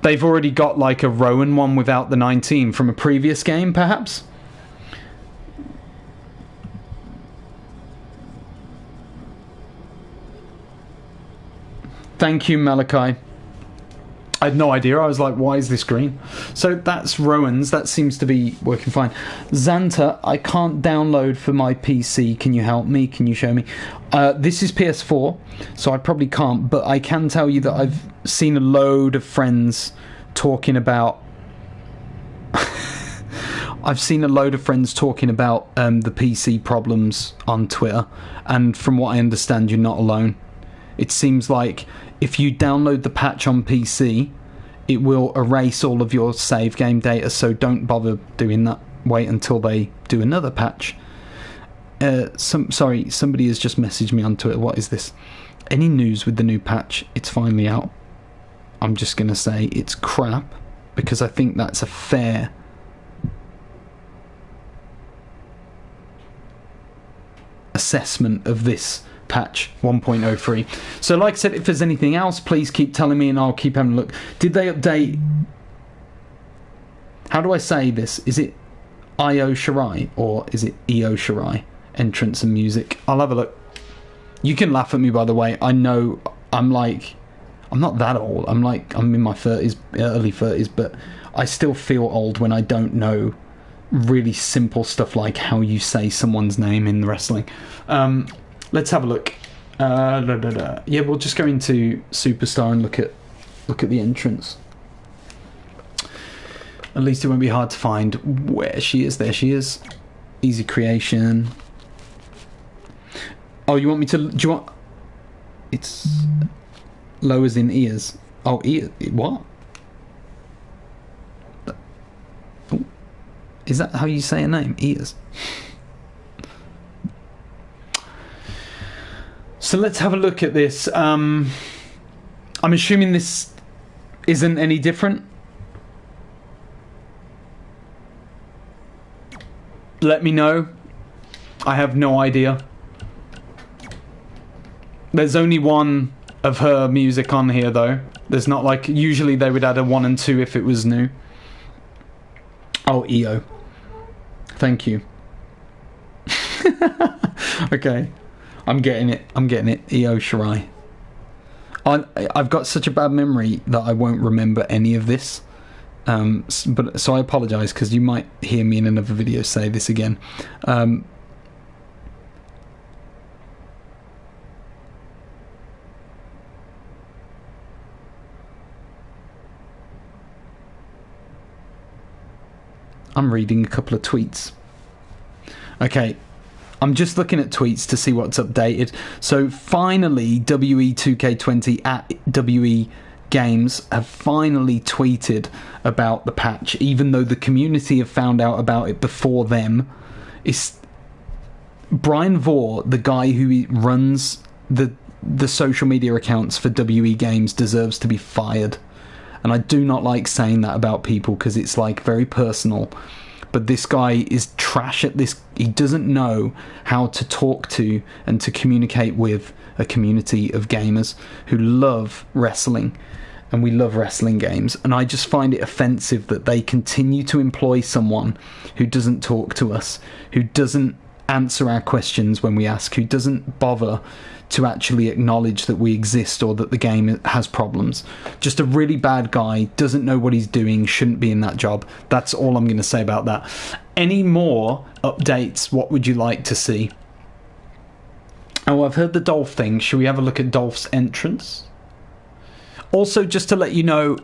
they've already got, like, a Rowan one without the 19 from a previous game, perhaps? Thank you, Malachi. I had no idea. I was like, why is this green? So that's Rowan's. That seems to be working fine. Xanta, I can't download for my PC. Can you help me? Can you show me? This is PS4, so I probably can't, but I can tell you that I've seen a load of friends talking about... I've seen a load of friends talking about the PC problems on Twitter, and from what I understand, you're not alone. It seems like if you download the patch on PC, it will erase all of your save game data, so don't bother doing that. Wait until they do another patch. Sorry, somebody has just messaged me on Twitter. What is this? Any news with the new patch? It's finally out. I'm just going to say it's crap, because I think that's a fair... assessment of this patch 1.03. So like I said, if there's anything else, please keep telling me and I'll keep having a look. Did they update... How do I say this? Is it Io Shirai or is it Io Shirai? Entrance and music. I'll have a look. You can laugh at me, by the way. I know I'm not that old. I'm in my 30s, early 30s, but I still feel old when I don't know really simple stuff like how you say someone's name in wrestling. Let's have a look. Yeah, we'll just go into Superstar and look at the entrance. At least it won't be hard to find where she is. There she is. Easy creation. Oh, you want me to... Do you want... It's low as in ears. Oh, ear... What? Is that how you say her name? Ears. So let's have a look at this. I'm assuming this isn't any different. Let me know. I have no idea. There's only one of her music on here, though. There's not like... Usually they would add a 1 and 2 if it was new. Oh, EO. Thank you. Okay. I'm getting it. I'm getting it. EO Shirai. I've got such a bad memory that I won't remember any of this. So I apologise, because you might hear me in another video say this again. I'm reading a couple of tweets. Okay, I'm just looking at tweets to see what's updated. So finally, WE2K20 at WE Games have finally tweeted about the patch, even though the community have found out about it before them. It's Brian Vore, the guy who runs the social media accounts for WE Games, deserves to be fired. And I do not like saying that about people, because it's like very personal. But this guy is trash at this. He doesn't know how to talk to and to communicate with a community of gamers who love wrestling. And we love wrestling games. And I just find it offensive that they continue to employ someone who doesn't talk to us, who doesn't answer our questions when we ask, who doesn't bother to actually acknowledge that we exist or that the game has problems. Just a really bad guy, doesn't know what he's doing, shouldn't be in that job. That's all I'm going to say about that. Any more updates? What would you like to see? Oh, I've heard the Dolph thing. Should we have a look at Dolph's entrance? Also, just to let you know,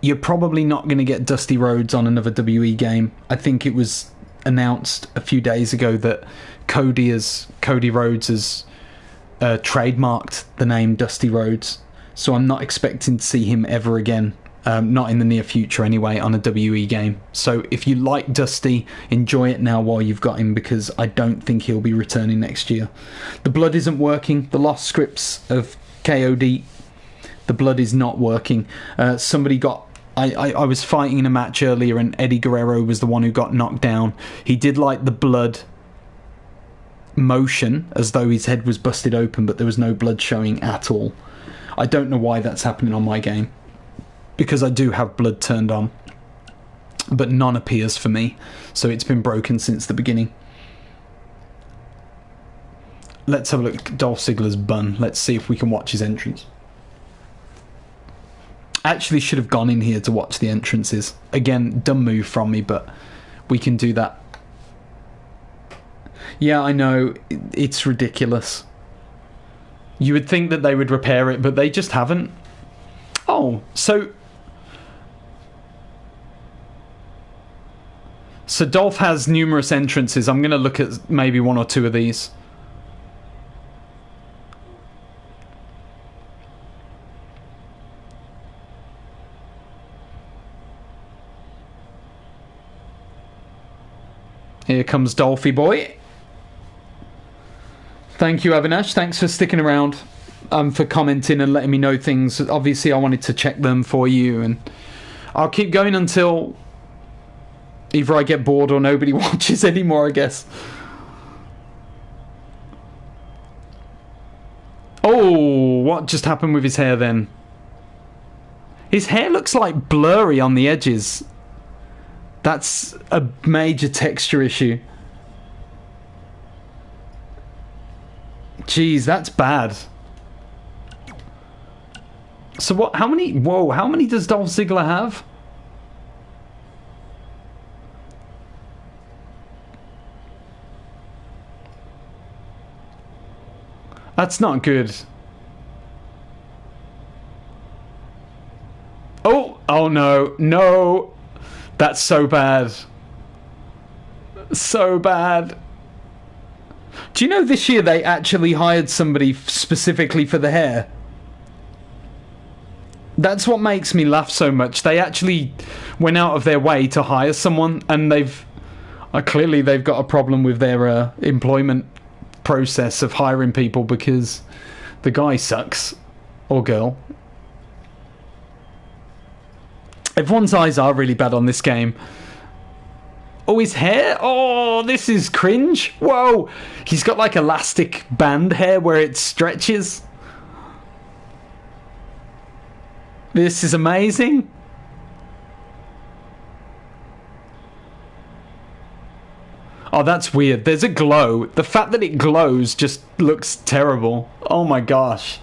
you're probably not going to get Dusty Rhodes on another WE game. I think it was announced a few days ago that Cody Rhodes has trademarked the name Dusty Rhodes, so I'm not expecting to see him ever again, not in the near future anyway, on a WE game. So if you like Dusty, enjoy it now while you've got him, because I don't think he'll be returning next year. The blood isn't working. The lost scripts of KOD, the blood is not working. Somebody got... I was fighting in a match earlier and Eddie Guerrero was the one who got knocked down. He did like the blood motion as though his head was busted open, but there was no blood showing at all. I don't know why that's happening on my game, because I do have blood turned on, but none appears for me, so it's been broken since the beginning. Let's have a look at Dolph Ziggler's bun. Let's see if we can watch his entrance. Actually should have gone in here to watch the entrances. Again, dumb move from me, but we can do that. Yeah, I know, it's ridiculous. You would think that they would repair it, but they just haven't. Oh, so Dolph has numerous entrances. I'm going to look at maybe 1 or 2 of these. Here comes Dolphy boy. Thank you, Avinash. Thanks for sticking around, for commenting and letting me know things. Obviously, I wanted to check them for you, and I'll keep going until either I get bored or nobody watches anymore, I guess. Oh, what just happened with his hair then? His hair looks like blurry on the edges. That's a major texture issue. Jeez, that's bad. So what, how many, whoa, how many does Dolph Ziggler have? That's not good. Oh no, no. That's so bad. So bad. Do you know this year they actually hired somebody specifically for the hair? That's what makes me laugh so much. They actually went out of their way to hire someone, and clearly they've got a problem with their employment process of hiring people because the guy sucks, or girl. Everyone's eyes are really bad on this game. Oh, his hair? Oh, this is cringe. Whoa, he's got like elastic band hair where it stretches. This is amazing. Oh, that's weird. There's a glow. The fact that it glows just looks terrible. Oh my gosh.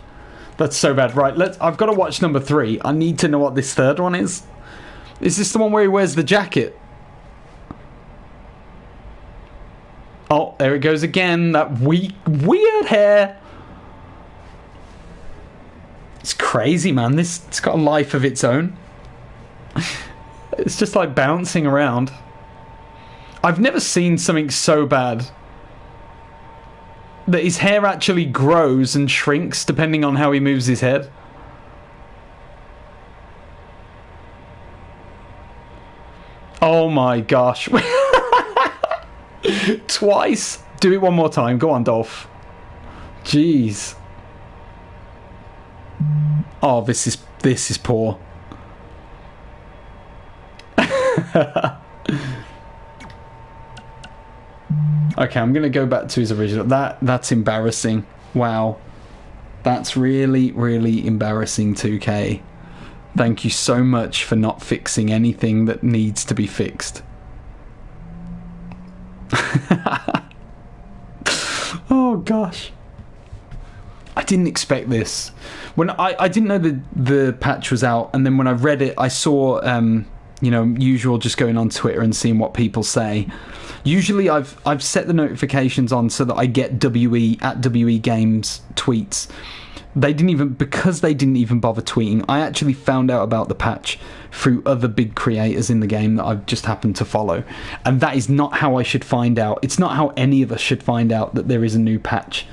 That's so bad. Right, I've got to watch number 3. I need to know what this third one is. Is this the one where he wears the jacket? Oh, there it goes again. That weird hair. It's crazy, man. It's got a life of its own. It's just like bouncing around. I've never seen something so bad. That his hair actually grows and shrinks depending on how he moves his head. Oh my gosh. Twice. Do it one more time. Go on, Dolph. Jeez. Oh, this is poor. Okay, I'm gonna go back to his original. That's embarrassing. Wow. That's really, really embarrassing, 2K. Thank you so much for not fixing anything that needs to be fixed. Oh gosh. I didn't expect this. When I didn't know the patch was out, and then when I read it, I saw you know, usual just going on Twitter and seeing what people say. Usually I've set the notifications on so that I get WE Games tweets. Because they didn't even bother tweeting, I actually found out about the patch through other big creators in the game that I've just happened to follow. And that is not how I should find out. It's not how any of us should find out that there is a new patch.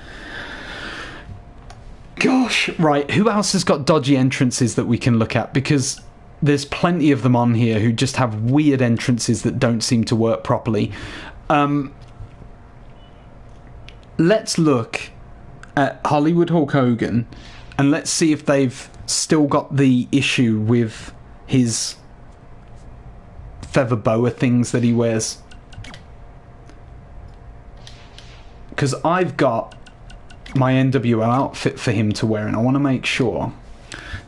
Gosh, right, who else has got dodgy entrances that we can look at? Because there's plenty of them on here who just have weird entrances that don't seem to work properly. Let's look at Hollywood Hulk Hogan, and let's see if they've still got the issue with his feather boa things that he wears. Because I've got my NWO outfit for him to wear, and I want to make sure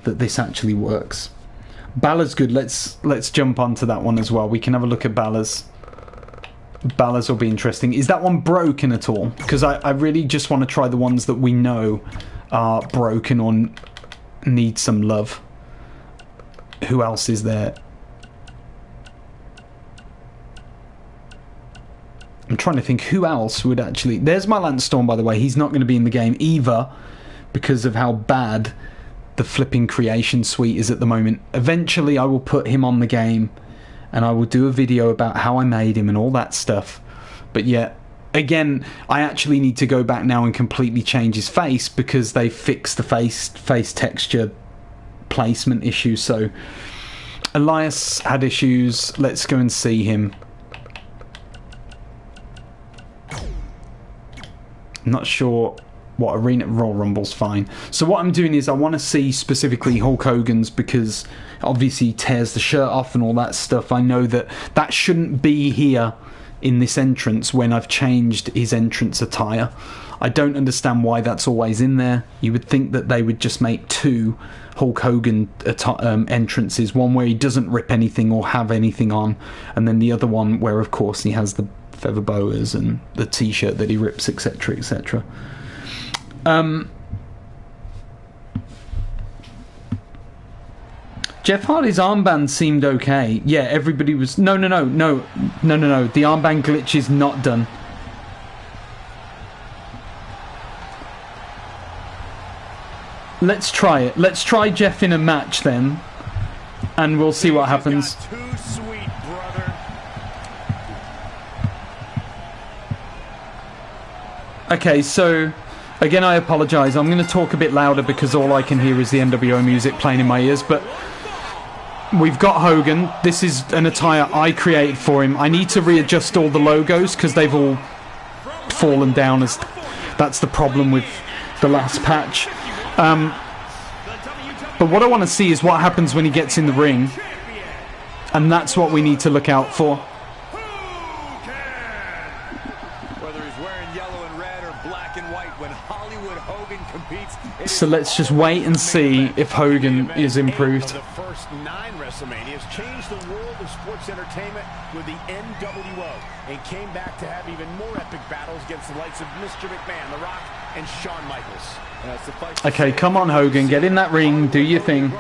that this actually works. Balor's good. Let's jump onto that one as well. We can have a look at Balor's. Balor's will be interesting. Is that one broken at all? Because I really just want to try the ones that we know are broken or need some love. Who else is there? I'm trying to think who else would actually... There's my Lance Storm, by the way. He's not going to be in the game either because of how bad the flipping creation suite is at the moment. Eventually I will put him on the game and I will do a video about how I made him and all that stuff. But yeah, again, I actually need to go back now and completely change his face because they fixed the face texture placement issue. So Elias had issues. Let's go and see him. I'm not sure what arena. Royal Rumble's fine. So what I'm doing is I want to see specifically Hulk Hogan's because obviously he tears the shirt off and all that stuff. I know that shouldn't be here in this entrance when I've changed his entrance attire. I don't understand why that's always in there. You would think that they would just make 2 Hulk Hogan entrances, one where he doesn't rip anything or have anything on, and then the other one where of course he has the feather boas and the t-shirt that he rips, etc, etc. Jeff Hardy's armband seemed okay. Yeah, everybody was... No. The armband glitch is not done. Let's try it. Let's try Jeff in a match then, and we'll see what happens. Too sweet, brother. Okay, so Again, I apologise. I'm going to talk a bit louder because all I can hear is the NWO music playing in my ears. But we've got Hogan. This is an attire I created for him. I need to readjust all the logos because they've all fallen down. As that's the problem with the last patch. But what I want to see is what happens when he gets in the ring. And that's what we need to look out for. So let's just wait and see if Hogan is improved. The first 9 WrestleManias changed the world of sports entertainment with the NWO and came back to have even more epic battles against the likes of Mr. McMahon, The Rock, and Shawn Michaels. Okay, come on, Hogan, get in that ring, do your thing.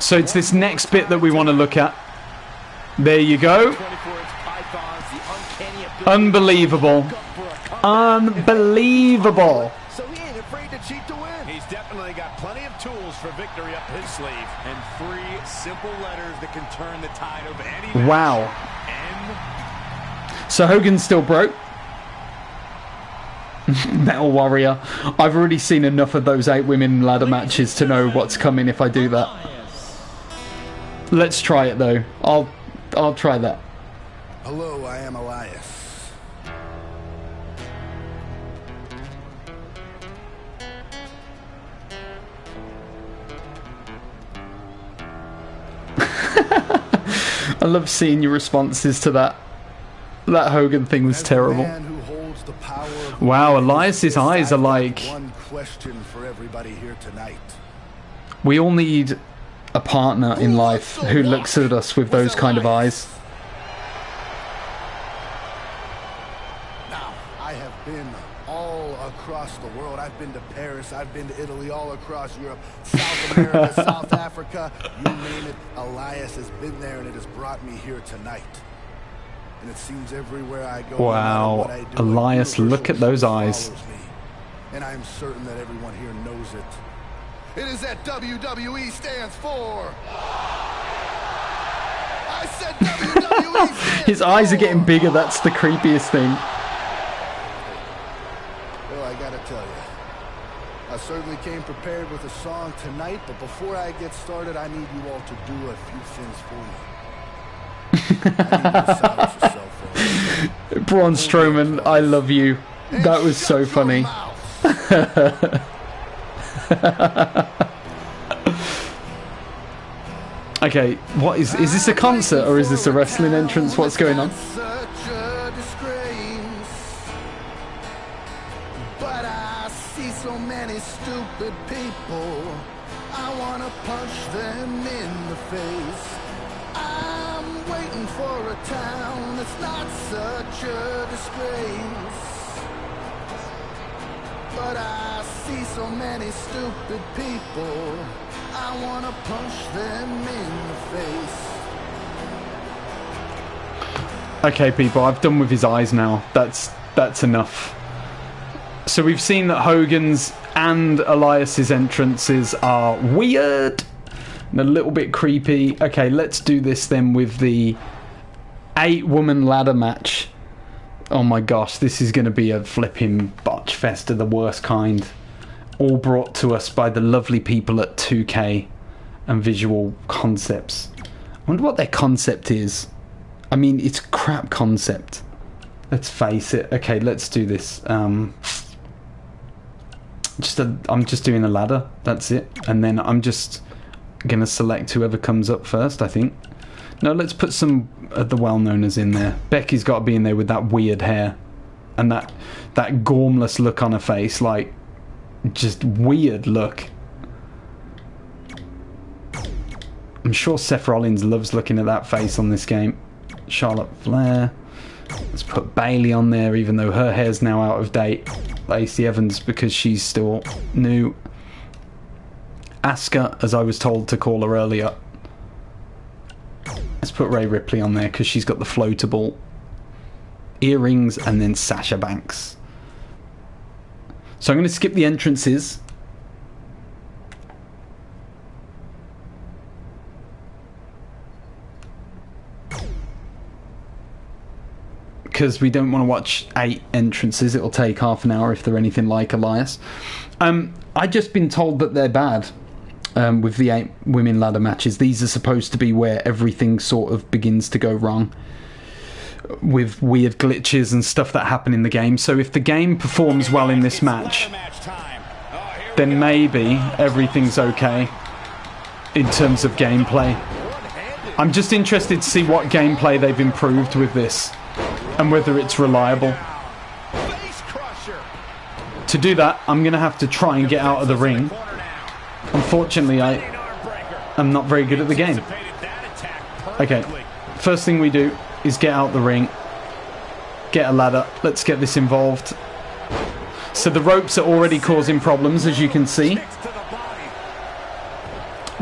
So it's this next bit that we want to look at. There you go. Unbelievable. Unbelievable. So he ain't afraid to cheat to win. He's definitely got plenty of tools for victory up his sleeve. And 3 simple letters that can turn the tide of any match. Wow. So Hogan's still broke. Metal Warrior. I've already seen enough of those 8 women ladder matches to know what's coming if I do that. Let's try it though. I'll try that. Hello, I am Elias. I love seeing your responses to that. That Hogan thing was terrible. Wow, Elias's eyes are like... One question for everybody here tonight. We all need a partner in life who looks at us with those kind of eyes. Now, I have been all across the world. I've been to Paris, I've been to Italy, all across Europe, South America, South Africa, you name it. Elias has been there, and it has brought me here tonight. And it seems everywhere I go, wow, no matter what I do, Elias, look at those eyes. And I am certain that everyone here knows it. It is that WWE stands for. I said WWE stands His eyes are getting for. bigger, that's the creepiest thing. Well, I gotta tell you, I certainly came prepared with a song tonight, but before I get started, I need you all to do a few things for me. Braun Strowman, I love you. That was so funny. Okay, what is this a concert or is this a wrestling entrance? What's going on? But I see so many stupid people. I wanna punch them in the face. I'm waiting for a town that's not such a disgrace. But I see so many stupid people. I wanna punch them in the face. Okay, people, I've done with his eyes now. That's enough. So we've seen that Hogan's and Elias's entrances are weird and a little bit creepy. Okay, let's do this then with the 8-woman ladder match. Oh my gosh, this is going to be a flipping botch fest of the worst kind. All brought to us by the lovely people at 2K and Visual Concepts. I wonder what their concept is. I mean, it's crap concept. Let's face it. Okay, let's do this. I'm just doing a ladder. That's it. And then I'm just going to select whoever comes up first, I think. No, let's put some of the well-knowners in there. Becky's got to be in there with that weird hair. And that gormless look on her face. Like, just weird look. I'm sure Seth Rollins loves looking at that face on this game. Charlotte Flair. Let's put Bayley on there, even though her hair's now out of date. Lacey Evans, because she's still new. Asuka, as I was told to call her earlier. Let's put Rhea Ripley on there, because she's got the floatable earrings, and then Sasha Banks. So I'm going to skip the entrances. because we don't want to watch 8 entrances. It'll take half an hour if they're anything like Elias. I've just been told that they're bad with the 8 women ladder matches. These are supposed to be where everything sort of begins to go wrong, with weird glitches and stuff that happen in the game. So if the game performs well in this match, then maybe everything's okay in terms of gameplay. I'm just interested to see what gameplay they've improved with this and whether it's reliable. To do that, I'm going to have to try and get out of the ring. Unfortunately, I am not very good at the game. Okay, first thing we do is get out the ring, get a ladder. Let's get this involved. So the ropes are already causing problems, as you can see.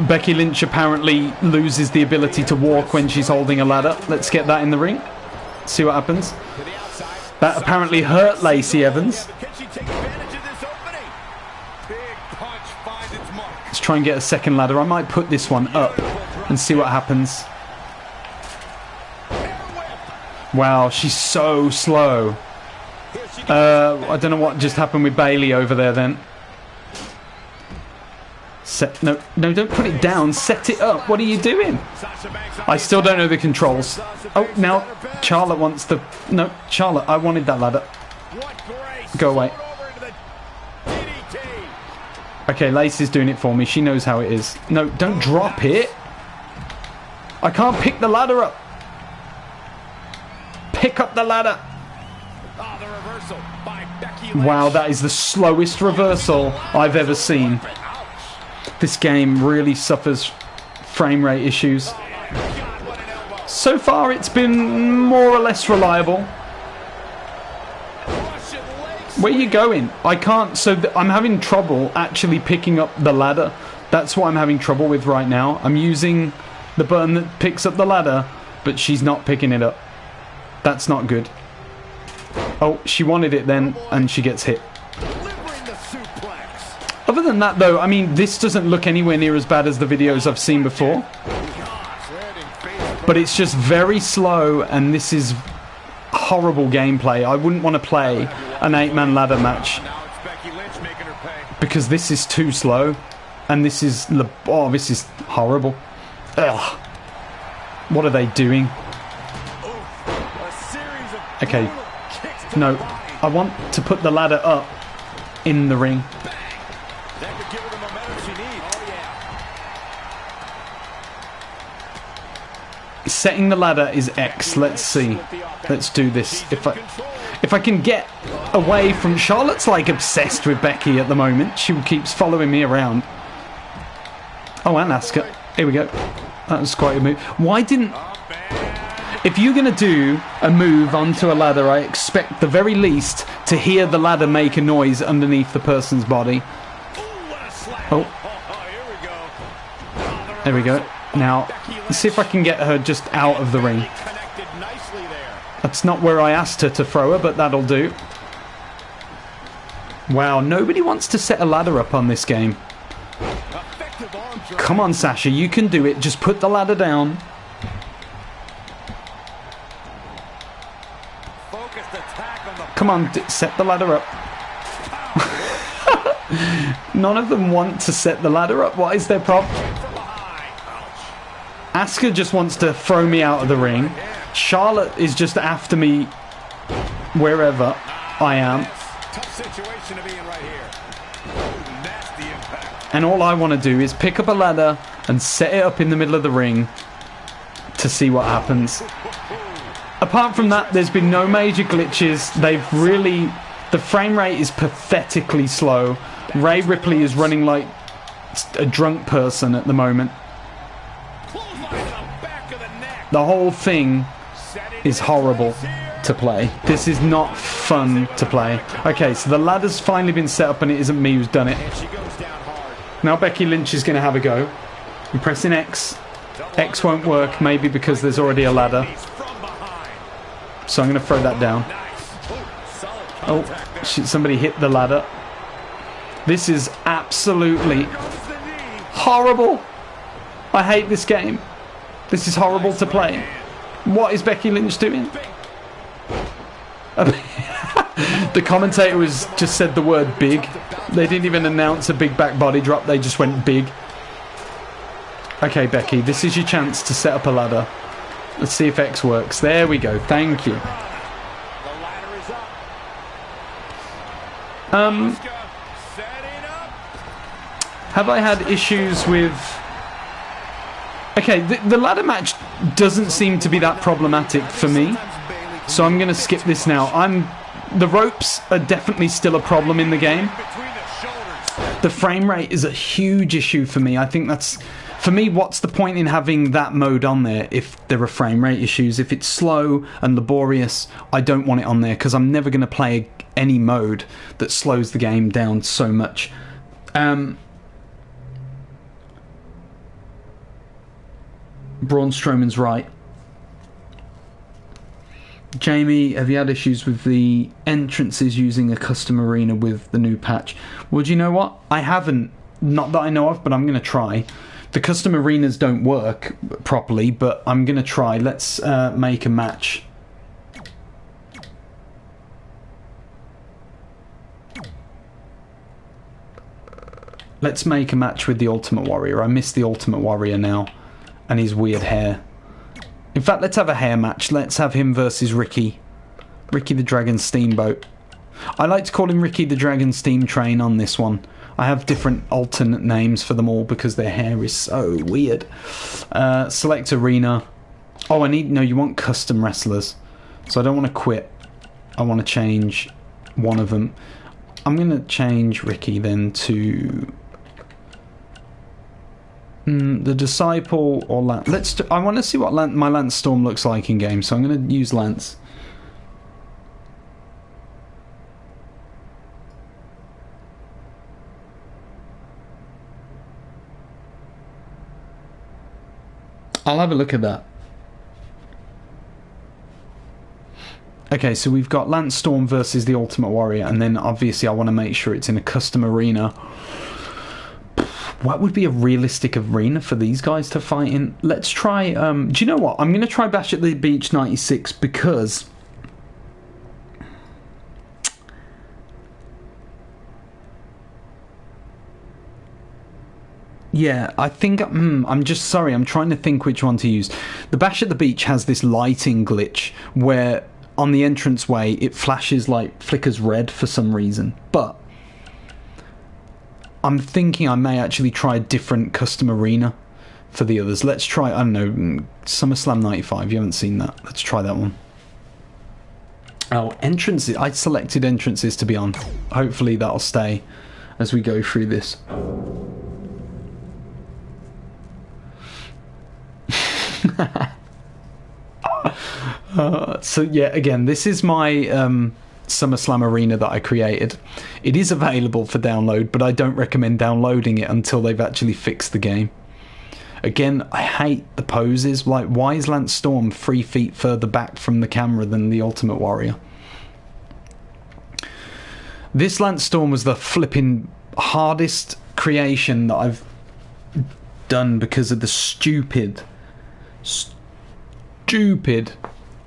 Becky Lynch apparently loses the ability to walk when she's holding a ladder. Let's get that in the ring. See what happens. That apparently hurt Lacey Evans. Let's try and get a second ladder. I might put this one up and see what happens. Wow, she's so slow. I don't know what just happened with Bayley over there then. No, don't put it down. Set it up. What are you doing? I still don't know the controls. Oh, now Charlotte wants the... No, Charlotte, I wanted that ladder. Go away. Okay, Lacey's doing it for me. She knows how it is. No, don't drop it. I can't pick the ladder up. Pick up the ladder. Wow, that is the slowest reversal I've ever seen. This game really suffers frame rate issues. So far, it's been more or less reliable. Where are you going? I can't... So I'm having trouble actually picking up the ladder. That's what I'm having trouble with right now. I'm using the button that picks up the ladder, but she's not picking it up. That's not good. Oh, she wanted it then, and she gets hit. Other than that, though, I mean, this doesn't look anywhere near as bad as the videos I've seen before. But it's just very slow, and this is horrible gameplay. I wouldn't want to play an 8-man ladder match because this is too slow, and this is... Oh, this is horrible. Ugh. What are they doing? Okay. No, I want to put the ladder up in the ring. Setting the ladder is X. Let's see. Let's do this. If I can get away from... Charlotte's like obsessed with Becky at the moment. She keeps following me around. Oh, and Asuka. Here we go. That was quite a move. Why didn't... If you're going to do a move onto a ladder, I expect the very least to hear the ladder make a noise underneath the person's body. Oh. There we go. Now, let's see if I can get her just out of the ring. That's not where I asked her to throw her, but that'll do. Wow, nobody wants to set a ladder up on this game. Come on, Sasha, you can do it. Just put the ladder down. Come on, set the ladder up. None of them want to set the ladder up. What is their problem? Asuka just wants to throw me out of the ring. Charlotte is just after me wherever I am. And all I want to do is pick up a ladder and set it up in the middle of the ring to see what happens. Apart from that, there's been no major glitches. They've really... The frame rate is pathetically slow. Rhea Ripley is running like a drunk person at the moment. The whole thing is horrible to play. This is not fun to play. Okay, so the ladder's finally been set up and it isn't me who's done it. Now Becky Lynch is going to have a go. I'm pressing X. X won't work, maybe because there's already a ladder. So I'm going to throw that down. Oh, shit, somebody hit the ladder. This is absolutely horrible. I hate this game. This is horrible to play. What is Becky Lynch doing? The commentator was just said the word big. They didn't even announce a big back body drop. They just went big. Okay, Becky, this is your chance to set up a ladder. Let's see if X works. There we go. Thank you. Have I had issues with... Okay, the ladder match doesn't seem to be that problematic for me. So I'm going to skip this now. The ropes are definitely still a problem in the game. The frame rate is a huge issue for me. I think that's... For me, what's the point in having that mode on there if there are frame rate issues? If it's slow and laborious, I don't want it on there because I'm never going to play any mode that slows the game down so much. Braun Strowman's right. Jamie, have you had issues with the entrances using a custom arena with the new patch? Well, do you know what? I haven't. Not that I know of, but I'm going to try. The custom arenas don't work properly, but I'm going to try. Let's make a match. Let's make a match with the Ultimate Warrior. I miss the Ultimate Warrior now. And his weird hair. In fact, let's have a hair match. Let's have him versus Ricky. Ricky the Dragon Steamboat. I like to call him Ricky the Dragon Steam Train on this one. I have different alternate names for them all because their hair is so weird. Select arena. Oh, no, you want custom wrestlers. So I don't want to quit. I want to change one of them. I'm going to change Ricky then to... the Disciple or Lance. I want to see what my Lance Storm looks like in game, so I'm going to use Lance. I'll have a look at that. Okay, so we've got Lance Storm versus the Ultimate Warrior, and then obviously I want to make sure it's in a custom arena. What would be a realistic arena for these guys to fight in? Let's try... do you know what? I'm going to try Bash at the Beach 96 because... Yeah, I think... I'm just sorry, I'm trying to think which one to use. The Bash at the Beach has this lighting glitch where on the entranceway it flashes like flickers red for some reason. But I'm thinking I may actually try a different custom arena for the others. Let's try, I don't know, SummerSlam 95. You haven't seen that. Let's try that one. Oh, entrances. I selected entrances to be on. Hopefully that'll stay as we go through this. So yeah, again, this is my SummerSlam arena that I created. It is available for download, but I don't recommend downloading it until they've actually fixed the game. Again, I hate the poses. Like, why is Lance Storm 3 feet further back from the camera than the Ultimate Warrior? This Lance Storm was the flipping hardest creation that I've done because of the stupid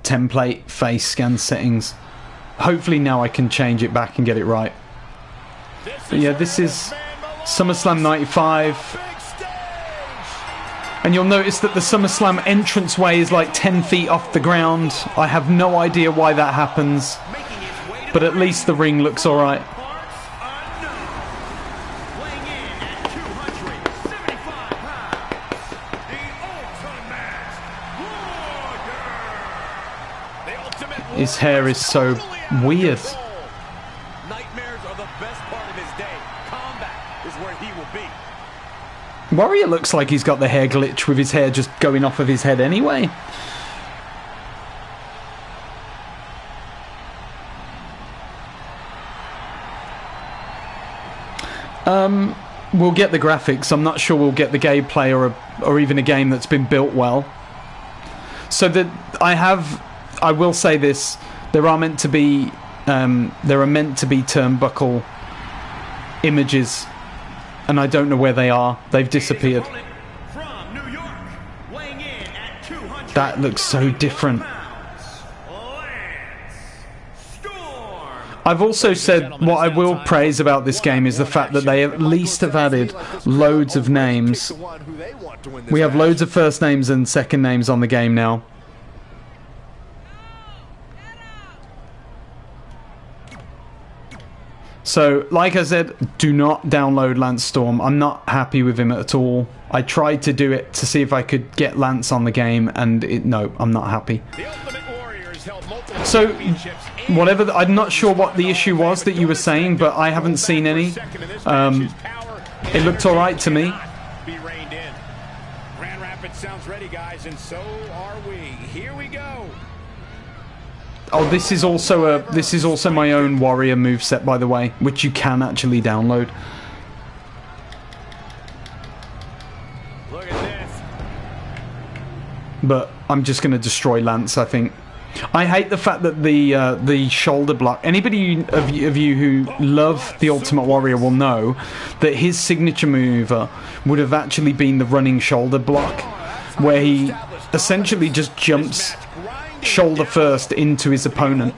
template face scan settings. Hopefully now I can change it back and get it right. But yeah, this is SummerSlam 95. And you'll notice that the SummerSlam entranceway is like 10 feet off the ground. I have no idea why that happens, but at least the ring looks alright. His hair is so weird. Nightmares are the best part of his day. Combat is where he will be. Warrior looks like he's got the hair glitch with his hair just going off of his head anyway. We'll get the graphics. I'm not sure we'll get the gameplay or even a game that's been built well. So that I will say this: there are meant to be turnbuckle images, and I don't know where they are. They've disappeared. That looks so different. I've also said what I will praise about this game is the fact that they at least have added loads of names. We have loads of first names and second names on the game now. So, like I said, do not download Lance Storm. I'm not happy with him at all. I tried to do it to see if I could get Lance on the game, and no, I'm not happy. So, whatever, I'm not sure what the issue was that you were saying, but I haven't seen any. It looked alright to me. Grand Rapids sounds ready, guys, and so are we. Here we go. Oh, this is also my own Warrior moveset, by the way, which you can actually download. Look at this. But I'm just going to destroy Lance, I think. I hate the fact that the shoulder block. Anybody of you who love the Ultimate Warrior will know that his signature move would have actually been the running shoulder block, where he essentially just jumps shoulder first into his opponent.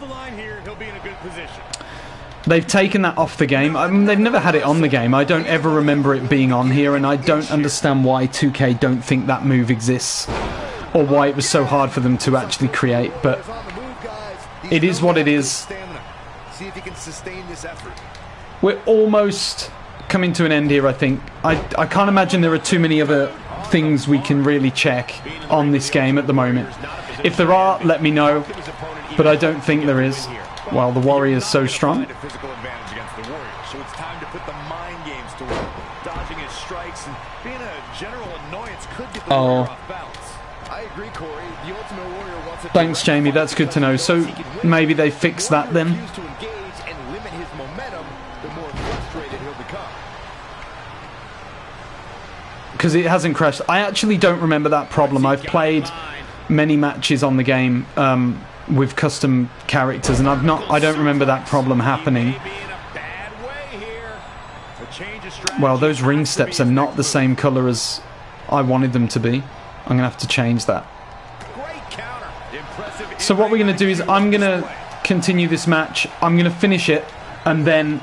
They've taken that off the game. I mean, they've never had it on the game. I don't ever remember it being on here, and I don't understand why 2K don't think that move exists, or why it was so hard for them to actually create. But it is what it is. We're almost coming to an end here, I think. I can't imagine there are too many other things we can really check on this game at the moment. If there are, let me know, but I don't think there is. Well, the Warrior's so strong. So it's time to put the mind games to work. Dodging his strikes and being a general annoyance could get the Warrior off balance. I agree, Corey. The Ultimate Warrior wants it. Thanks, Jamie. That's good to know. So maybe they fix that then. To engage and limit his momentum, the more frustrated he'll become. Because it hasn't crashed. I actually don't remember that problem. I've played many matches on the game with custom characters, and I don't remember that problem happening. Well, those ring steps are not the same color as I wanted them to be. I'm gonna have to change that. So what we're gonna do is I'm gonna continue this match. I'm gonna finish it, and then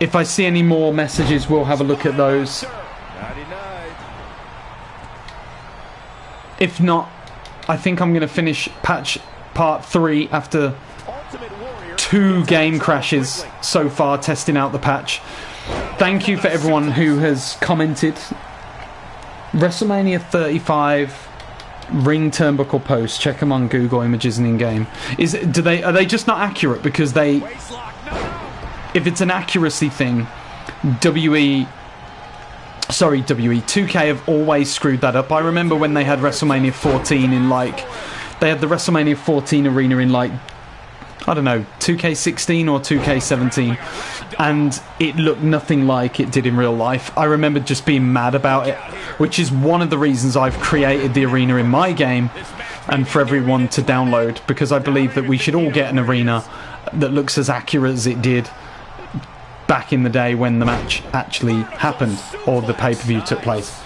if I see any more messages, we'll have a look at those. If not, I think I'm going to finish patch part 3 after 2 game crashes so far, testing out the patch. Thank you for everyone who has commented. WrestleMania 35 ring turnbuckle posts. Check them on Google Images and in-game. Are they just not accurate? Because if it's an accuracy thing, WWE2K have always screwed that up. I remember when they had WrestleMania 14 in they had the WrestleMania 14 arena in I don't know, 2K16 or 2K17, and it looked nothing like it did in real life. I remember just being mad about it, which is one of the reasons I've created the arena in my game and for everyone to download, because I believe that we should all get an arena that looks as accurate as it did back in the day when the match actually happened, or the pay-per-view took place.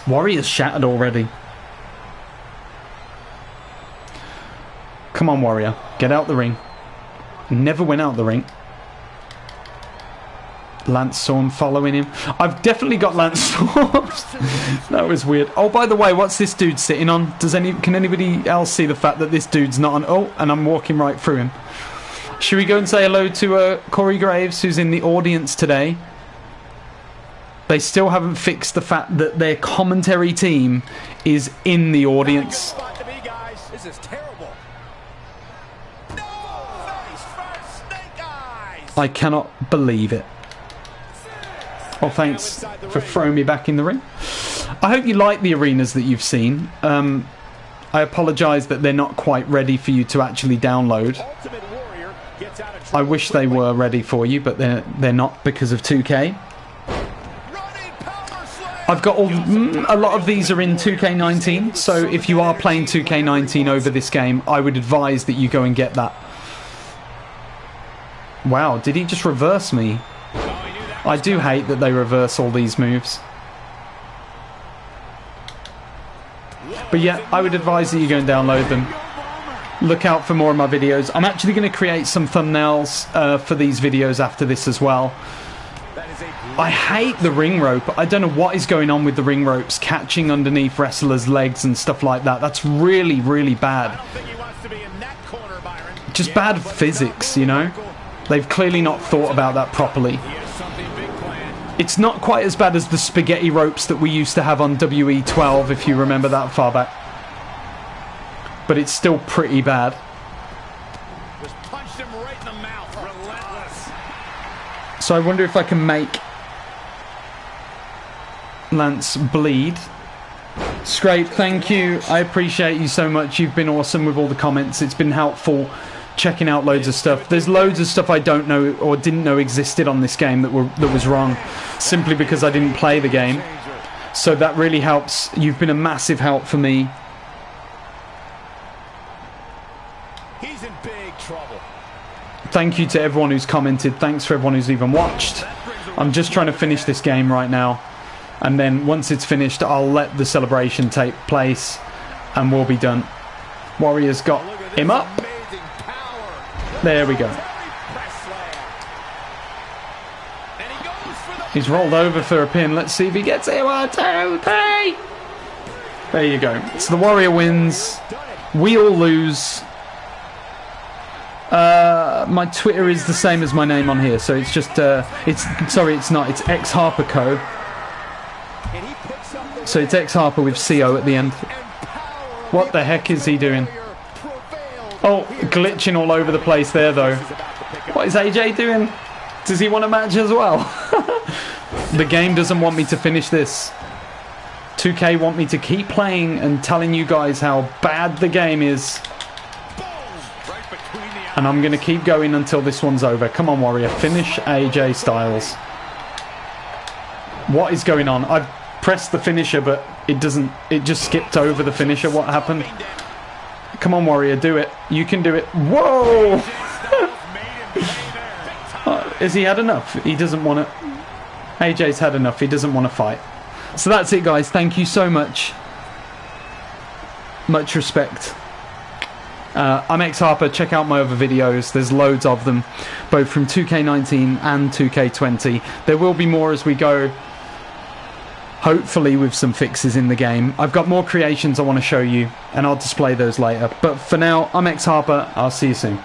Warrior's shattered already. Come on, Warrior. Get out the ring. Never went out the ring. Lance Storm following him. I've definitely got Lance Storm. That was weird. Oh, by the way, what's this dude sitting on? Can anybody else see the fact that this dude's not on? Oh, and I'm walking right through him. Should we go and say hello to Corey Graves, who's in the audience today? They still haven't fixed the fact that their commentary team is in the audience. This is terrible. I cannot believe it. Well, thanks for throwing me back in the ring. I hope you like the arenas that you've seen. I apologise that they're not quite ready for you to actually download. I wish they were ready for you, but they're not because of 2K. I've got a lot of these are in 2K19, so if you are playing 2K19 over this game, I would advise that you go and get that. Wow, did he just reverse me? I do hate that they reverse all these moves. But yeah, I would advise that you go and download them. Look out for more of my videos. I'm actually going to create some thumbnails for these videos after this as well. I hate the ring rope. I don't know what is going on with the ring ropes catching underneath wrestlers' legs and stuff like that. That's really, really bad. Just bad physics, you know? They've clearly not thought about that properly. It's not quite as bad as the spaghetti ropes that we used to have on WE12, if you remember that far back. But it's still pretty bad. Just punched him right in the mouth. Relentless. So I wonder if I can make Lance bleed. Scrape, thank you. I appreciate you so much. You've been awesome with all the comments. It's been helpful checking out loads of stuff. There's loads of stuff I don't know or didn't know existed on this game that was wrong, simply because I didn't play the game. So that really helps. You've been a massive help for me. He's in big trouble. Thank you to everyone who's commented. Thanks for everyone who's even watched. I'm just trying to finish this game right now. And then once it's finished, I'll let the celebration take place and we'll be done. Warrior's got him up. There we go. He's rolled over for a pin. Let's see if he gets it. 1, 2, 3. There you go. So the Warrior wins. We all lose. My Twitter is the same as my name on here, so it's just sorry, it's not. It's X Harper Co. So it's X Harper with CO at the end. What the heck is he doing? Oh, glitching all over the place there, though. What is AJ doing? Does he want a match as well? The game doesn't want me to finish this. 2K want me to keep playing and telling you guys how bad the game is. And I'm going to keep going until this one's over. Come on, Warrior. Finish AJ Styles. What is going on? I've pressed the finisher, but it doesn't. It just skipped over the finisher. What happened? Come on, Warrior. Do it. You can do it. Whoa! Has he had enough? He doesn't want to. AJ's had enough. He doesn't want to fight. So that's it, guys. Thank you so much. Much respect. I'm X Harper. Check out my other videos. There's loads of them, both from 2K19 and 2K20. There will be more as we go, hopefully with some fixes in the game. I've got more creations I want to show you, and I'll display those later. But for now, I'm X Harper. I'll see you soon.